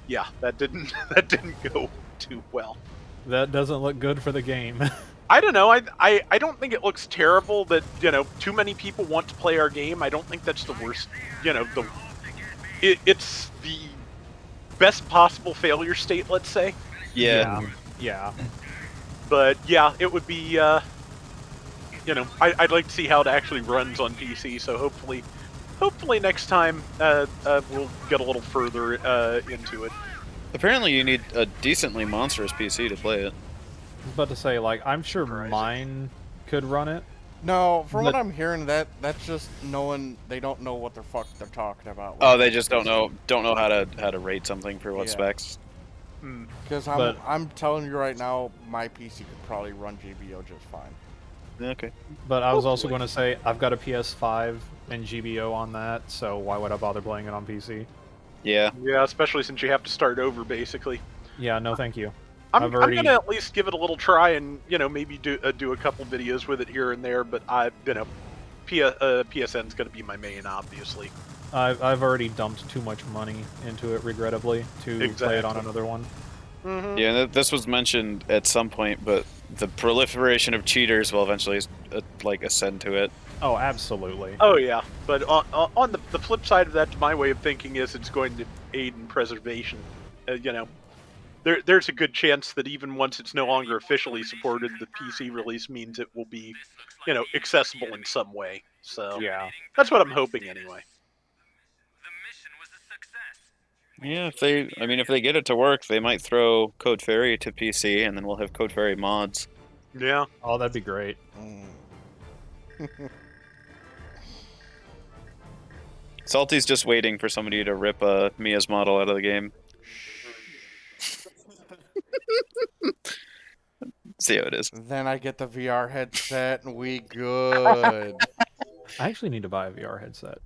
S2: yeah, that didn't that didn't go too well.
S3: That doesn't look good for the game.
S2: I don't know. I don't think it looks terrible that too many people want to play our game. I don't think that's the worst. It's the best possible failure state, let's say.
S5: Yeah.
S3: Yeah.
S2: But yeah, it would be. I'd like to see how it actually runs on PC. So hopefully next time we'll get a little further into it.
S5: Apparently, you need a decently monstrous PC to play it.
S3: I was about to say, like, I'm sure mine could run it.
S1: No, from what
S3: But-
S1: I'm hearing, that's just knowing they don't know what the fuck they're talking about.
S5: Oh, they just don't know how to rate something for what
S1: Yeah.
S5: specs.
S1: Because
S3: but-
S1: I'm telling you right now, my PC could probably run GBO just fine.
S5: Okay.
S3: But I was also
S2: Hopefully.
S3: going to say, I've got a PS5 and GBO on that, so why would I bother playing it on PC?
S5: Yeah.
S2: Yeah, especially since you have to start over, basically.
S3: Yeah, no thank you.
S2: I'm
S3: I've already-
S2: gonna at least give it a little try and maybe do a couple videos with it here and there. But PSN's gonna be my main, obviously.
S3: I've already dumped too much money into it, regrettably, to play it on
S2: Exactly.
S3: another one.
S2: Mm-hmm.
S5: Yeah, this was mentioned at some point, but the proliferation of cheaters will eventually ascend to it.
S3: Oh, absolutely.
S2: Oh yeah, but on the flip side of that, to my way of thinking, is it's going to aid in preservation. There's a good chance that even once it's no longer officially supported, the PC release means it will be, accessible in some way. So
S3: Yeah.
S2: that's what I'm hoping anyway.
S5: Yeah, if they get it to work, they might throw Code Fairy to PC, and then we'll have Code Fairy mods.
S2: Yeah.
S3: Oh, that'd be great.
S5: Salty's just waiting for somebody to rip Mia's model out of the game. See how it is.
S1: Then I get the VR headset and we good.
S3: I actually need to buy a VR headset.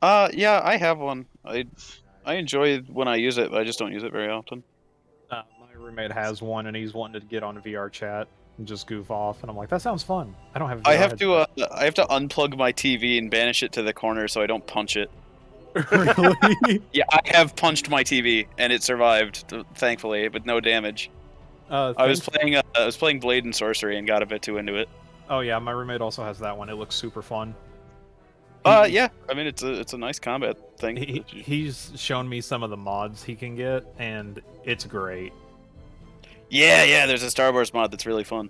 S5: Yeah, I have one. I enjoy when I use it, but I just don't use it very often.
S3: My roommate has one, and he's wanting to get on VR chat and just goof off, and I'm like, that sounds fun. I don't have a VR
S5: I have
S3: headset.
S5: to unplug my TV and banish it to the corner so I don't punch it.
S3: Really?
S5: Yeah, I have punched my TV and it survived, thankfully, with no damage. I was playing Blade and Sorcery and got a bit too into it.
S3: Oh yeah, my roommate also has that one. It looks super fun.
S5: Yeah, I mean it's a nice combat thing.
S3: He's shown me some of the mods he can get, and it's great.
S5: Yeah, there's a Star Wars mod that's really fun.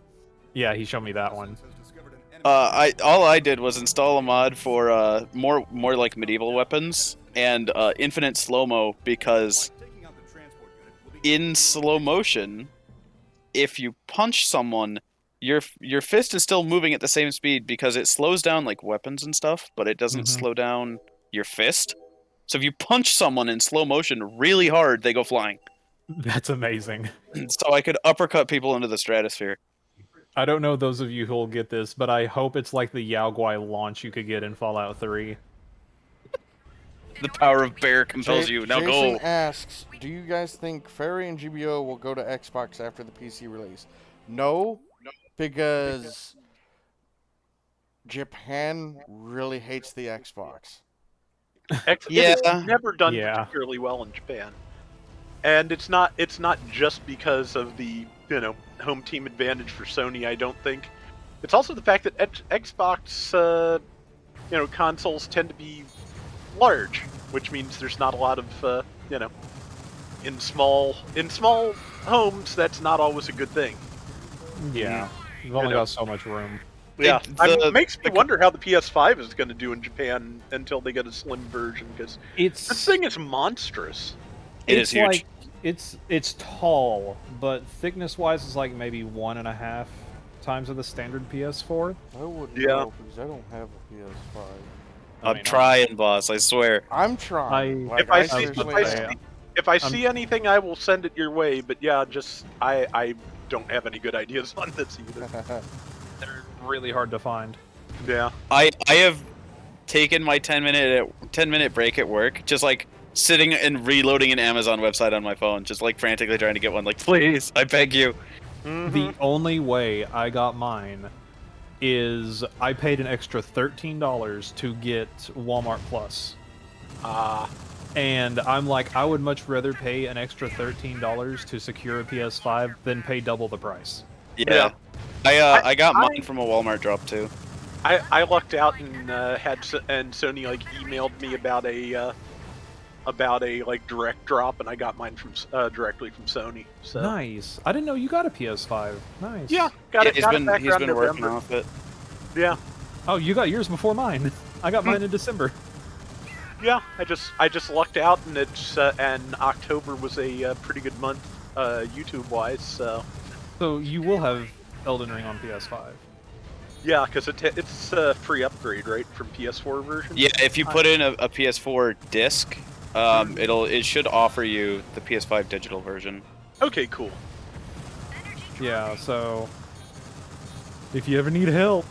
S3: Yeah, he showed me that one.
S5: All I did was install a mod for more like medieval weapons and infinite slow-mo, because in slow motion, if you punch someone, your fist is still moving at the same speed because it slows down like weapons and stuff, but it doesn't slow down your fist. So if you punch someone in slow motion really hard, they go flying.
S3: That's amazing.
S5: So I could uppercut people into the stratosphere.
S3: I don't know those of you who will get this, but I hope it's like the Yao Guai launch you could get in Fallout 3.
S5: The power of bear compels you. Now
S1: Jason
S5: go.
S1: asks, do you guys think Fairy and GBO will go to Xbox after the PC release? No, because Japan really hates the Xbox.
S5: Yeah.
S2: It's never done
S3: Yeah.
S2: particularly well in Japan, and it's not just because of the home team advantage for Sony. I don't think it's also the fact that Xbox consoles tend to be large, which means there's not a lot of in small homes. That's not always a good thing.
S3: Yeah. You've only
S2: know.
S3: got so much room.
S2: Yeah,
S5: the-
S2: it makes me wonder how the PS5 is going to do in Japan until they get a slim version, because
S3: It's
S2: this thing is monstrous.
S5: It
S3: it's
S5: is huge.
S3: like it's tall, but thickness wise is like maybe 1.5 times of the standard PS4.
S1: I wouldn't
S2: Yeah.
S1: know because I don't have a PS5.
S5: I'm trying, boss. I swear.
S1: I'm trying.
S3: I-
S1: Like,
S2: If I
S1: seriously
S2: see-
S1: am.
S2: If I see anything, I will send it your way. But yeah, just I don't have any good ideas on this either.
S3: They're really hard to find.
S2: Yeah.
S5: I have taken my 10-minute break at work, just like sitting and reloading an Amazon website on my phone, just like frantically trying to get one. Like, please, I beg you.
S3: The only way I got mine is I paid an extra $13 to get Walmart Plus. And I'm like, I would much rather pay an extra $13 to secure a PS5 than pay double the price.
S5: Yeah. I got mine from a Walmart drop too.
S2: I lucked out and and Sony like emailed me about a like direct drop, and I got mine from directly from Sony. So
S3: Nice. I didn't know you got a PS5. Nice.
S2: yeah, got it.
S5: He's
S2: got it
S5: been
S2: back around
S5: working
S2: November.
S5: off it.
S2: Yeah,
S3: Oh, you got yours before mine. I got mine in December.
S2: yeah. I just lucked out, and it's and October was a pretty good month YouTube wise. So
S3: So you will have Elden Ring on PS5.
S2: yeah, because it's a free upgrade, right, from PS4 version.
S5: Yeah, if you put in a PS4 disc, it should offer you the PS5 digital version.
S2: Okay, cool.
S3: Yeah, so if you ever need help,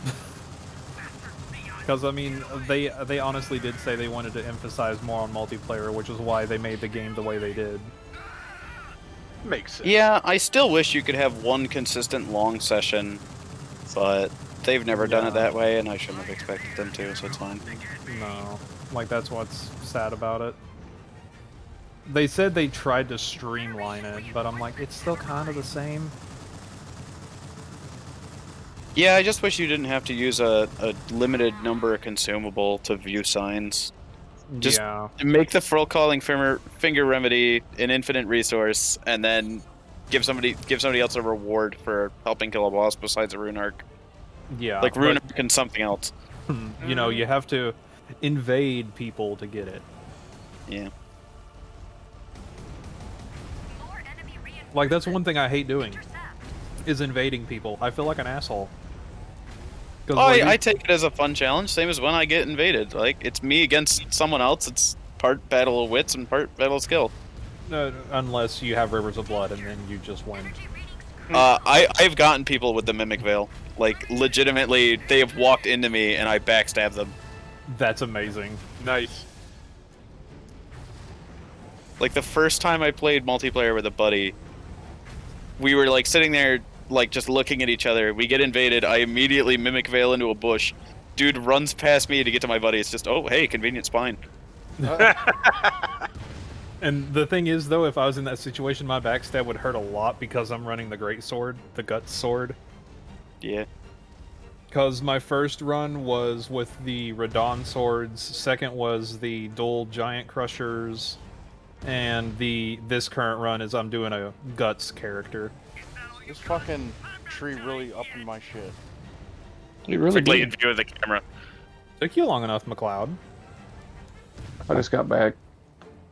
S3: because I mean, they honestly did say they wanted to emphasize more on multiplayer, which is why they made the game the way they did.
S2: Makes sense.
S5: Yeah, I still wish you could have one consistent long session, but they've never done it
S3: Yeah.
S5: that way, and I shouldn't have expected them to, so it's fine.
S3: No, like that's what's sad about it. They said they tried to streamline it, but I'm like, it's still kind of the same.
S5: Yeah, I just wish you didn't have to use a limited number of consumable to view signs. Just
S3: Yeah.
S5: make the calling finger remedy an infinite resource, and then give somebody else a reward for helping kill a boss besides a rune arc.
S3: Yeah.
S5: Like rune arc and something else.
S3: You know, you have to invade people to get it.
S5: Yeah.
S8: More enemy reinforcements
S3: Like, that's one thing I hate doing,
S8: intercept.
S3: is invading people. I feel like an asshole. 'Cause,
S5: Oh,
S3: like,
S5: I take it as a fun challenge, same as when I get invaded. Like, it's me against someone else. It's part battle of wits and part battle of skill.
S3: unless you have Rivers of Blood, and then you just win.
S8: Energy readings
S5: I've gotten people with the Mimic Veil. Like, legitimately, they have walked into me and I backstab them.
S3: That's amazing.
S2: Nice.
S5: Like, the first time I played multiplayer with a buddy, we were, like, sitting there, like, just looking at each other. We get invaded. I immediately Mimic Veil into a bush. Dude runs past me to get to my buddy. It's just, oh, hey, convenient spine.
S3: And the thing is, though, if I was in that situation, my backstab would hurt a lot because I'm running the Great Sword, the Guts Sword.
S5: Yeah.
S3: Because my first run was with the Radon Swords, second was the Dual Giant Crushers, and this current run is I'm doing a Guts character.
S1: This fucking tree really upping my shit.
S9: You really
S4: Perfectly in
S9: did.
S4: view of the camera.
S3: Took you long enough, McLeod.
S9: I just got back.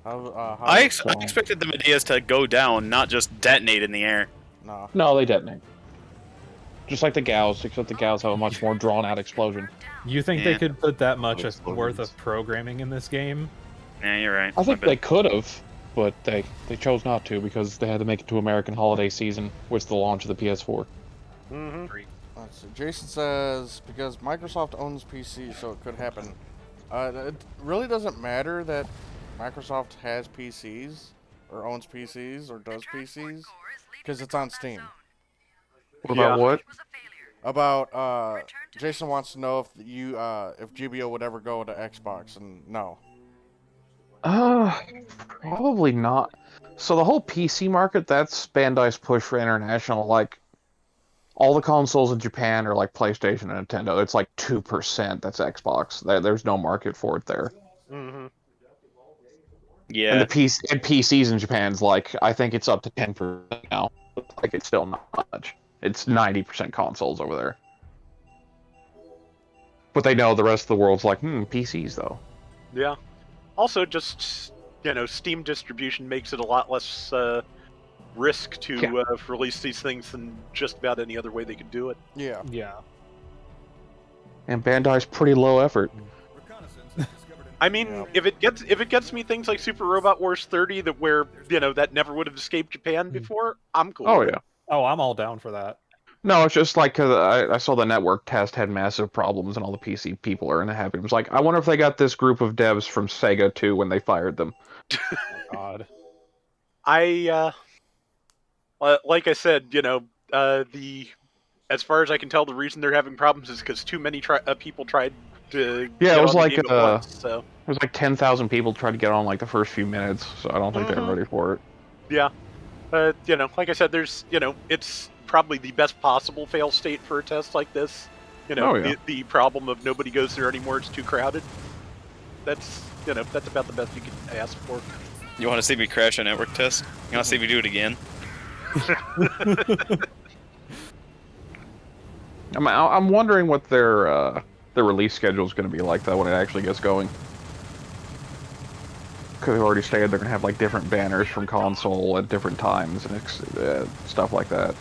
S1: How
S4: I expected the Medeas to go down, not just detonate in the air.
S1: Nah.
S9: No, they detonate. Just like the Gauss, except the Gauss have a much more drawn-out explosion.
S3: You think they
S5: Yeah.
S3: could put that much
S6: Explosions.
S3: worth of programming in this game?
S4: Yeah, you're right.
S9: I think
S4: My
S9: they
S4: bad.
S9: could have, but they chose not to because they had to make it to American holiday season, which is the launch of the PS4.
S1: Let's see. Jason says because Microsoft owns PC, so it could happen. It really doesn't matter that Microsoft has PCs or owns PCs or does PCs because it's on Steam.
S6: What
S2: Yeah.
S6: about what?
S8: was a failure.
S1: About Jason wants to know if if GBO would ever go to Xbox, and no.
S6: Probably not. So the whole PC market, that's Bandai's push for international. Like, all the consoles in Japan are like PlayStation and Nintendo. It's like 2%. That's Xbox. There's no market for it there. And
S5: Yeah.
S6: the PCs in Japan's like, I think it's up to 10% now. Like, it's still not much. It's 90% consoles over there. But they know the rest of the world's like, PCs though.
S2: Yeah. Also, just Steam distribution makes it a lot less risk to release these things than just about any other way they could do it.
S1: Yeah.
S3: Yeah.
S6: And Bandai's pretty low effort.
S7: Reconnaissance has discovered an
S2: I mean, if it gets me things like Super Robot Wars 30 that never would have escaped Japan before, I'm cool.
S6: Oh
S2: with
S6: yeah.
S2: it.
S3: Oh, I'm all down for that.
S6: No, it's just like 'cause I saw the network test had massive problems and all the PC people are unhappy. It was like, I wonder if they got this group of devs from Sega too when they fired them.
S3: God.
S2: Like I said, as far as I can tell, the reason they're having problems is because too many people tried to
S6: Yeah,
S2: get
S6: it was
S2: on the
S6: like
S2: game at once. So
S6: It was like 10,000 people tried to get on like the first few minutes, so I don't think they're ready for it.
S2: yeah, like I said, it's probably the best possible fail state for a test like this.
S6: Oh, yeah.
S2: The problem of nobody goes there anymore; it's too crowded. That's about the best you can ask for.
S5: You want to see me crash a network test? You want to see me do it again?
S6: I'm wondering what their release schedule is going to be like though when it actually gets going. Because they've already stated they're going to have like different banners from console at different times and stuff like that.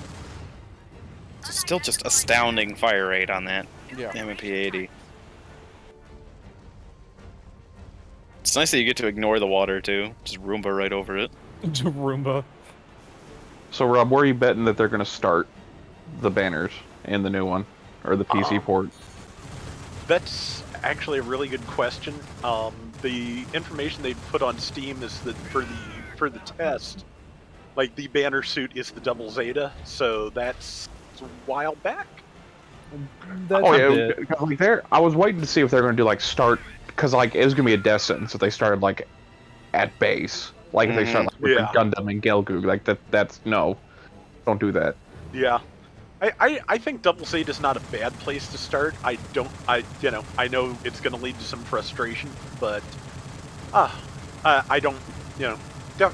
S5: It's still just astounding fire rate on that
S1: Yeah.
S5: MP80. It's nice that you get to ignore the water too. Just Roomba right over it.
S3: Roomba.
S6: So Rob, where are you betting that they're going to start the banners in the new one or the PC port?
S2: That's actually a really good question. The information they put on Steam is that for the test, like the banner suit is the double Zeta, so that's a while back.
S3: That's
S6: Oh
S3: a
S6: yeah,
S3: bit.
S6: like I was waiting to see if they're going to do like start because like it was going to be a death sentence if they started like at base, like if they start like with
S2: Yeah.
S6: Gundam and Gelgoog, like that's no, don't do that.
S2: Yeah. I think double Zeta is not a bad place to start. I know it's going to lead to some frustration, but I don't,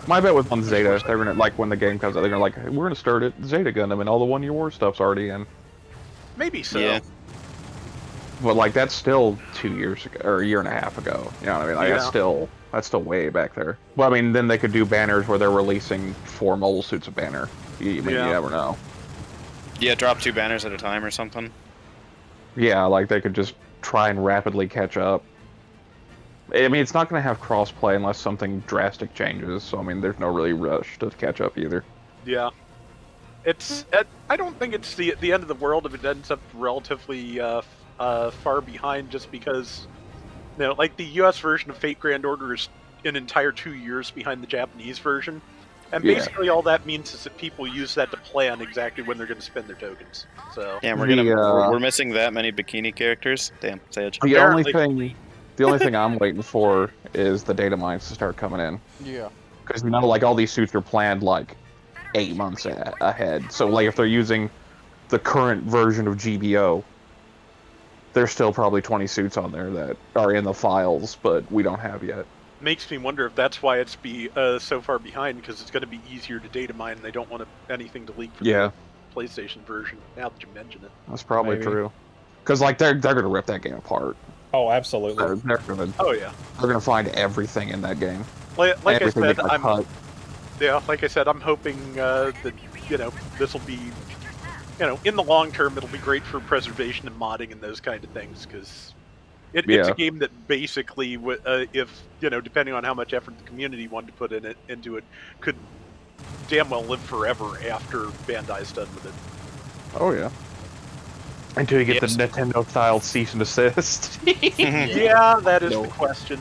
S6: My bet was on Zeta. They're gonna like when the game comes out, they're gonna like we're gonna start at Zeta Gundam and all the 1 Year War stuff's already in.
S2: maybe so.
S5: Yeah.
S6: But like that's still 2 years ago or a year and a half ago. You know what I mean? Like that's still way back there. Well, I mean, then they could do banners where they're releasing 4 mobile suits of banner. You never know.
S5: Yeah, drop 2 banners at a time or something.
S6: Yeah, like they could just try and rapidly catch up. I mean, it's not going to have crossplay unless something drastic changes. So I mean, there's no really rush to catch up either.
S2: Yeah. I don't think it's the end of the world if it ends up relatively far behind, just because, like the U.S. version of Fate Grand Order is an entire 2 years behind the Japanese version. And
S6: Yeah.
S2: basically all that means is that people use that to plan exactly when they're going to spend their tokens. So
S5: Damn,
S6: The,
S5: we're missing that many bikini characters. Damn, Sage.
S6: The
S2: Apparently-
S6: only thing I'm waiting for is the data mines to start coming in.
S1: Yeah.
S6: Because like all these suits are planned like 8 months ahead. So like if they're using the current version of GBO, there's still probably 20 suits on there that are in the files, but we don't have yet.
S2: makes me wonder if that's why it's so far behind, because it's going to be easier to data mine and they don't want anything to leak from
S6: Yeah,
S2: the PlayStation version, now that you mention it.
S6: that's probably
S3: Maybe.
S6: true. Because like they're gonna rip that game apart.
S3: Oh, absolutely.
S6: They're
S2: Oh yeah.
S6: gonna find everything in that game.
S2: Like I
S6: Everything
S2: said,
S6: they got cut.
S2: like I said, I'm hoping that this will be, in the long term, it'll be great for preservation and modding and those kind of things, because it's
S6: Yeah.
S2: a game that basically, if depending on how much effort the community wanted to put into it, could damn well live forever after Bandai's done with it.
S6: Oh yeah. Until you get
S5: Yes.
S6: the Nintendo style cease and desist.
S2: Yeah, that is
S6: No.
S2: the question.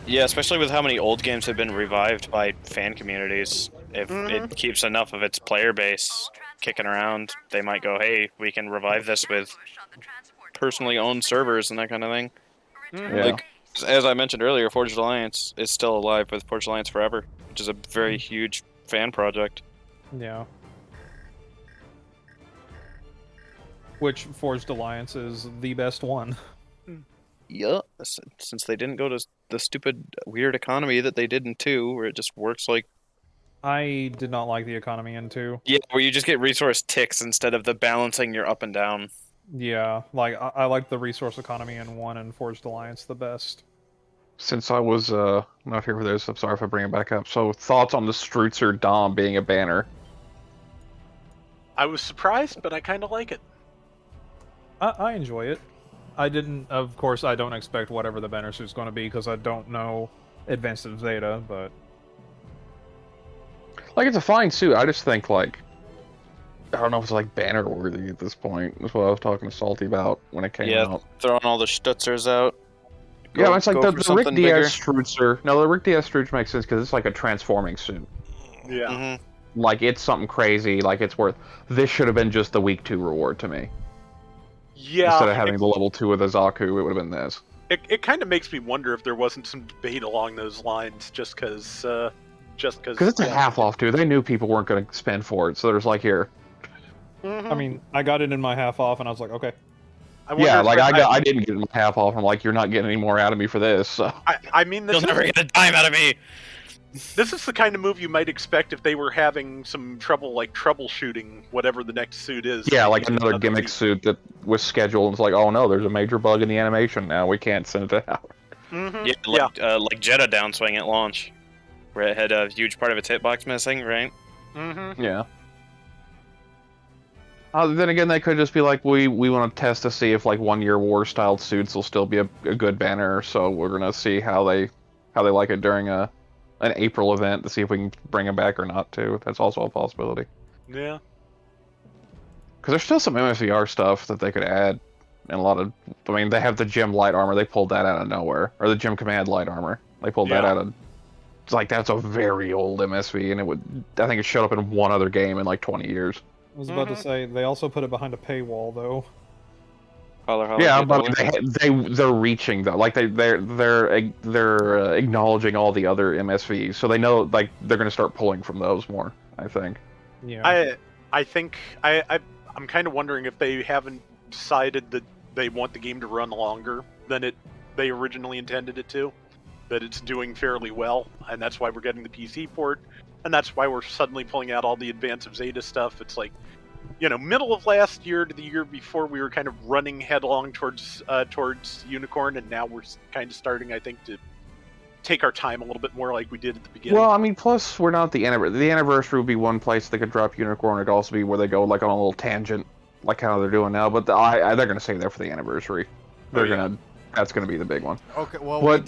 S5: Yeah, especially with how many old games have been revived by fan communities. If it keeps enough of its player base kicking around, they might go, hey, we can revive this with personally owned servers and that kind of thing.
S6: Yeah.
S5: Like, as I mentioned earlier, Forged Alliance is still alive with Forged Alliance Forever, which is a very huge fan project.
S3: Yeah. Which Forged Alliance is the best one.
S5: Yeah, since they didn't go to the stupid weird economy that they did in 2, where it just works like...
S3: I did not like the economy in 2.
S5: Yeah, where you just get resource ticks instead of the balancing your up and down.
S3: Yeah, like I like the resource economy in 1 and Forged Alliance the best.
S6: Since I was not here for this, I'm sorry if I bring it back up. So thoughts on the Strutzer Dom being a banner?
S2: I was surprised, but I kind of like it.
S3: I enjoy it. Of course, I don't expect whatever the banner suit's going to be because I don't know Advanced of Zeta, but
S6: Like it's a fine suit. I just think like I don't know if it's like banner worthy at this point. That's what I was talking to Salty about when it came
S5: Yeah,
S6: out.
S5: throwing all the Stutzers out.
S6: Yeah, it's like
S5: Go
S6: the
S5: for
S6: Rick
S5: something
S6: Diaz Strutzer. No, the Rick Diaz Strutzer makes sense because it's like a transforming suit.
S2: Yeah.
S5: Mm-hmm.
S6: Like, it's something crazy. Like, it's worth. This should have been just the week 2 reward to me.
S2: Yeah.
S6: Instead of having the level 2 with a Zaku, it would have been this.
S2: It kind of makes me wonder if there wasn't some debate along those lines, just because.
S6: Because it's a half off, too. They knew people weren't going to spend for it, so there's like, here.
S2: Mhm.
S3: I mean, I got it in my half off, and I was like, okay.
S2: I wonder
S6: Yeah,
S2: if
S6: like, I didn't get my half off. I'm like, you're not getting any more out of me for this, so.
S2: I mean,
S4: You'll never get a dime out of me.
S2: This is the kind of move you might expect if they were having some trouble, like troubleshooting whatever the next suit is.
S6: Yeah,
S2: Maybe
S6: like
S2: just
S6: another gimmick suit that was scheduled. And it's like, oh no, there's a major bug in the animation now. We can't send it out.
S2: Mhm.
S4: Yeah, like Jetta downswing at launch, where it had a huge part of its hitbox missing, right?
S2: Mm-hmm.
S6: Yeah. Then again, they could just be like, we want to test to see if like 1 year war styled suits will still be a good banner. So we're gonna see how they like it during an April event to see if we can bring them back or not too. That's also a possibility.
S2: Yeah.
S6: Because there's still some MSVR stuff that they could add, and a lot of. I mean, they have the gym light armor. They pulled that out of nowhere, or the gym command light armor. They pulled that
S2: Yeah.
S6: out of. It's like that's a very old MSV, and it would. I think it showed up in one other game in like 20 years.
S3: I was about to say, they also put it behind a paywall, though.
S5: Holler, holler,
S6: Yeah,
S5: get
S6: but
S5: on.
S6: they're reaching though. Like they're acknowledging all the other MSVs, so they know like they're gonna start pulling from those more. I think.
S3: Yeah.
S2: I think I'm kind of wondering if they haven't decided that they want the game to run longer than they originally intended it to. That it's doing fairly well, and that's why we're getting the PC port, and that's why we're suddenly pulling out all the Advance of Zeta stuff. It's like, middle of last year to the year before, we were kind of running headlong towards Unicorn, and now we're kind of starting, I think, to take our time a little bit more like we did at the beginning.
S6: Well, I mean, plus we're not the anniversary. The anniversary would be one place they could drop Unicorn. It'd also be where they go like on a little tangent, like how they're doing now. But they're gonna save that for the anniversary. That's gonna be the big one.
S1: Okay, well,
S6: What-
S1: we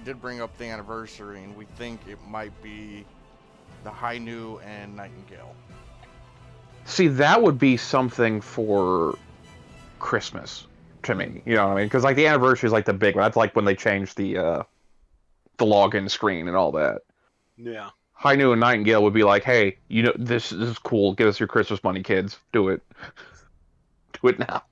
S1: did bring up the anniversary, and we think it might be the Hainu and Nightingale.
S6: See, that would be something for Christmas to me. You know what I mean? Because like the anniversary is like the big one. That's like when they changed the login screen and all that.
S2: Yeah.
S6: Hainu and Nightingale would be like, hey, this is cool. Give us your Christmas money, kids. Do it. Do it now.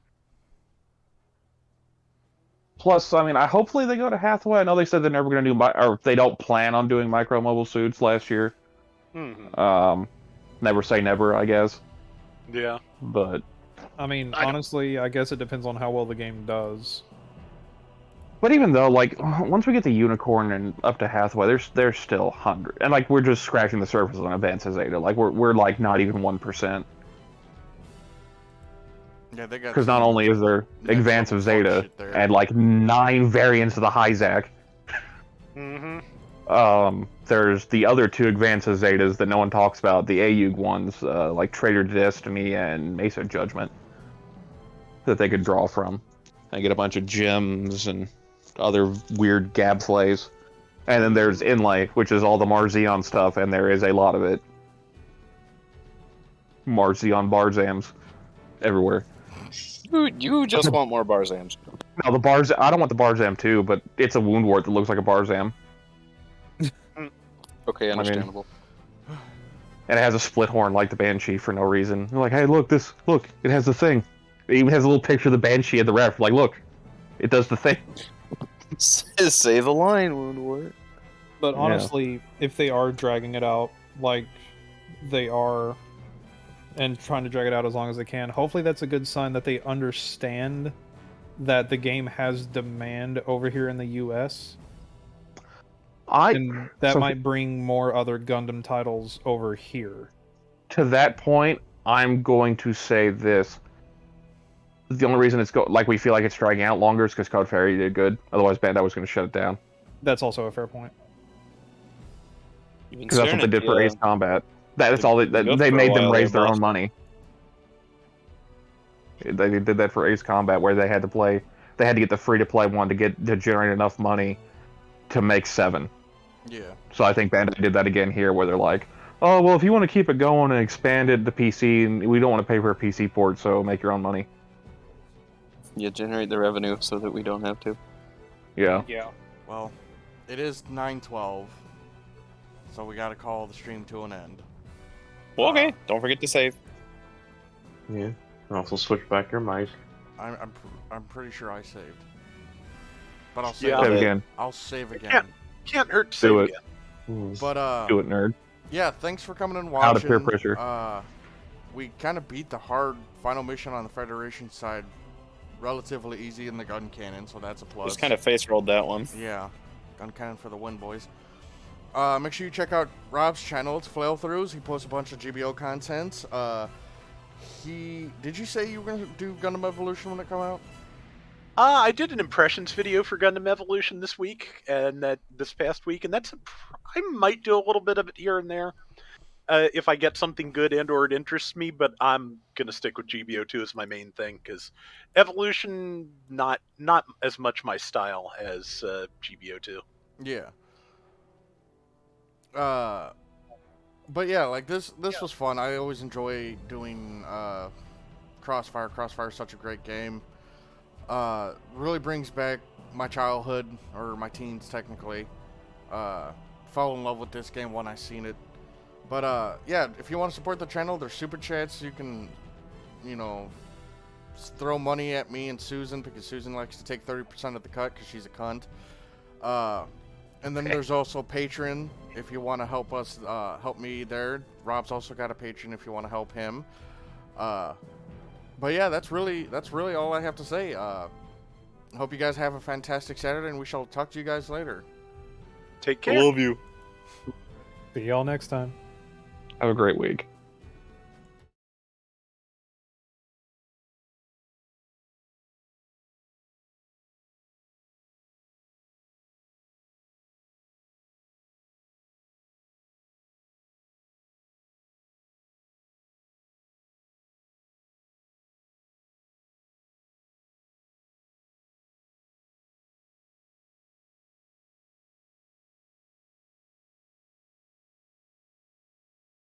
S6: Plus, I mean, hopefully they go to Hathaway. I know they said they're never going to do, or they don't plan on doing micro mobile suits last year.
S2: Mm-hmm.
S6: Never say never, I guess.
S2: Yeah.
S6: But
S3: I mean, honestly, I guess it depends on how well the game does.
S6: even though, like, once we get the Unicorn and up to Hathaway, there's still 100, and like we're just scratching the surface on Advance of Zeta. Like we're like not even 1%.
S1: Yeah, they got.
S6: Because not only is there
S1: next
S6: Advance of
S1: level
S6: Zeta
S1: shit there.
S6: and like 9 variants of the Hyzak.
S2: Mm-hmm.
S6: There's the other 2 Advance of Zetas that no one talks about, the AUG ones, like Traitor to Destiny and Mesa Judgment, that they could draw from. And get a bunch of gems and other weird gabflays. And then there's Inlay, which is all the Marzion stuff, and there is a lot of it. Marzion Barzams everywhere.
S5: You just want more Barzams.
S6: No, the Barzam. I don't want the Barzam too, but it's a wound wart that looks like a Barzam,
S5: Okay, understandable.
S6: and it has a split horn like the Banshee for no reason. They're like, hey, look, it has the thing. It even has a little picture of the Banshee at the ref. Like, look, it does the thing.
S5: Say the line, wound wart.
S3: But
S6: Yeah.
S3: honestly, if they are dragging it out like they are, and trying to drag it out as long as they can, hopefully that's a good sign that they understand that the game has demand over here in the US. And that
S6: so-
S3: might bring more other Gundam titles over here.
S6: To that point, I'm going to say this. The only reason we feel like it's dragging out longer is because Code Fairy did good. Otherwise, Bandai was going to shut it down.
S3: That's also a fair point.
S6: Because that's what they did for Ace Combat. That's all they made them raise their own money. They did that for Ace Combat, where they had to get the free-to-play one to generate enough money to make 7.
S1: Yeah.
S6: So I think Bandai did that again here, where they're like, Oh, well, if you want to keep it going and expand it to PC, and we don't want to pay for a PC port, so make your own money.
S5: Yeah, generate the revenue so that we don't have to.
S6: Yeah.
S3: Yeah.
S1: Well, it is 9:12, so we gotta call the stream to an end.
S5: Well, okay, don't forget to save.
S10: Yeah. Also switch back your mic.
S1: I'm pretty sure I saved, but I'll save.
S2: Yeah.
S6: Save
S5: Okay.
S6: again.
S1: I'll save again.
S2: Yeah. Can't hurt to
S6: Do
S2: save
S6: it.
S2: again.
S1: But
S6: Do it, nerd.
S1: yeah, thanks for coming and
S6: Out
S1: watching.
S6: of peer pressure.
S1: We kind of beat the hard final mission on the Federation side relatively easy in the gun cannon, so that's a plus.
S5: Just kind of face rolled that one.
S1: Yeah, gun cannon for the win, boys. Make sure you check out Rob's channel. It's Flail-Throughs. He posts a bunch of GBO content. Did you say you were gonna do Gundam Evolution when it come out?
S2: I did an impressions video for Gundam Evolution this week, and this past week, and I might do a little bit of it here and there, if I get something good and/or it interests me. But I'm gonna stick with GBO2 as my main thing, because Evolution not as much my style as GBO2.
S1: Yeah. But yeah, like this was fun. I always enjoy doing Crossfire. Crossfire is such a great game. Really brings back my childhood, or my teens technically. Fell in love with this game when I seen it. But yeah, if you want to support the channel, there's super chats. You can, throw money at me and Susan, because Susan likes to take 30% of the cut because she's a cunt. And then there's also Patreon if you want to help us, help me there. Rob's also got a Patreon if you want to help him. But yeah, that's really all I have to say. Hope you guys have a fantastic Saturday, and we shall talk to you guys later.
S2: Take care.
S5: Love you.
S3: See y'all next time.
S6: Have a great week.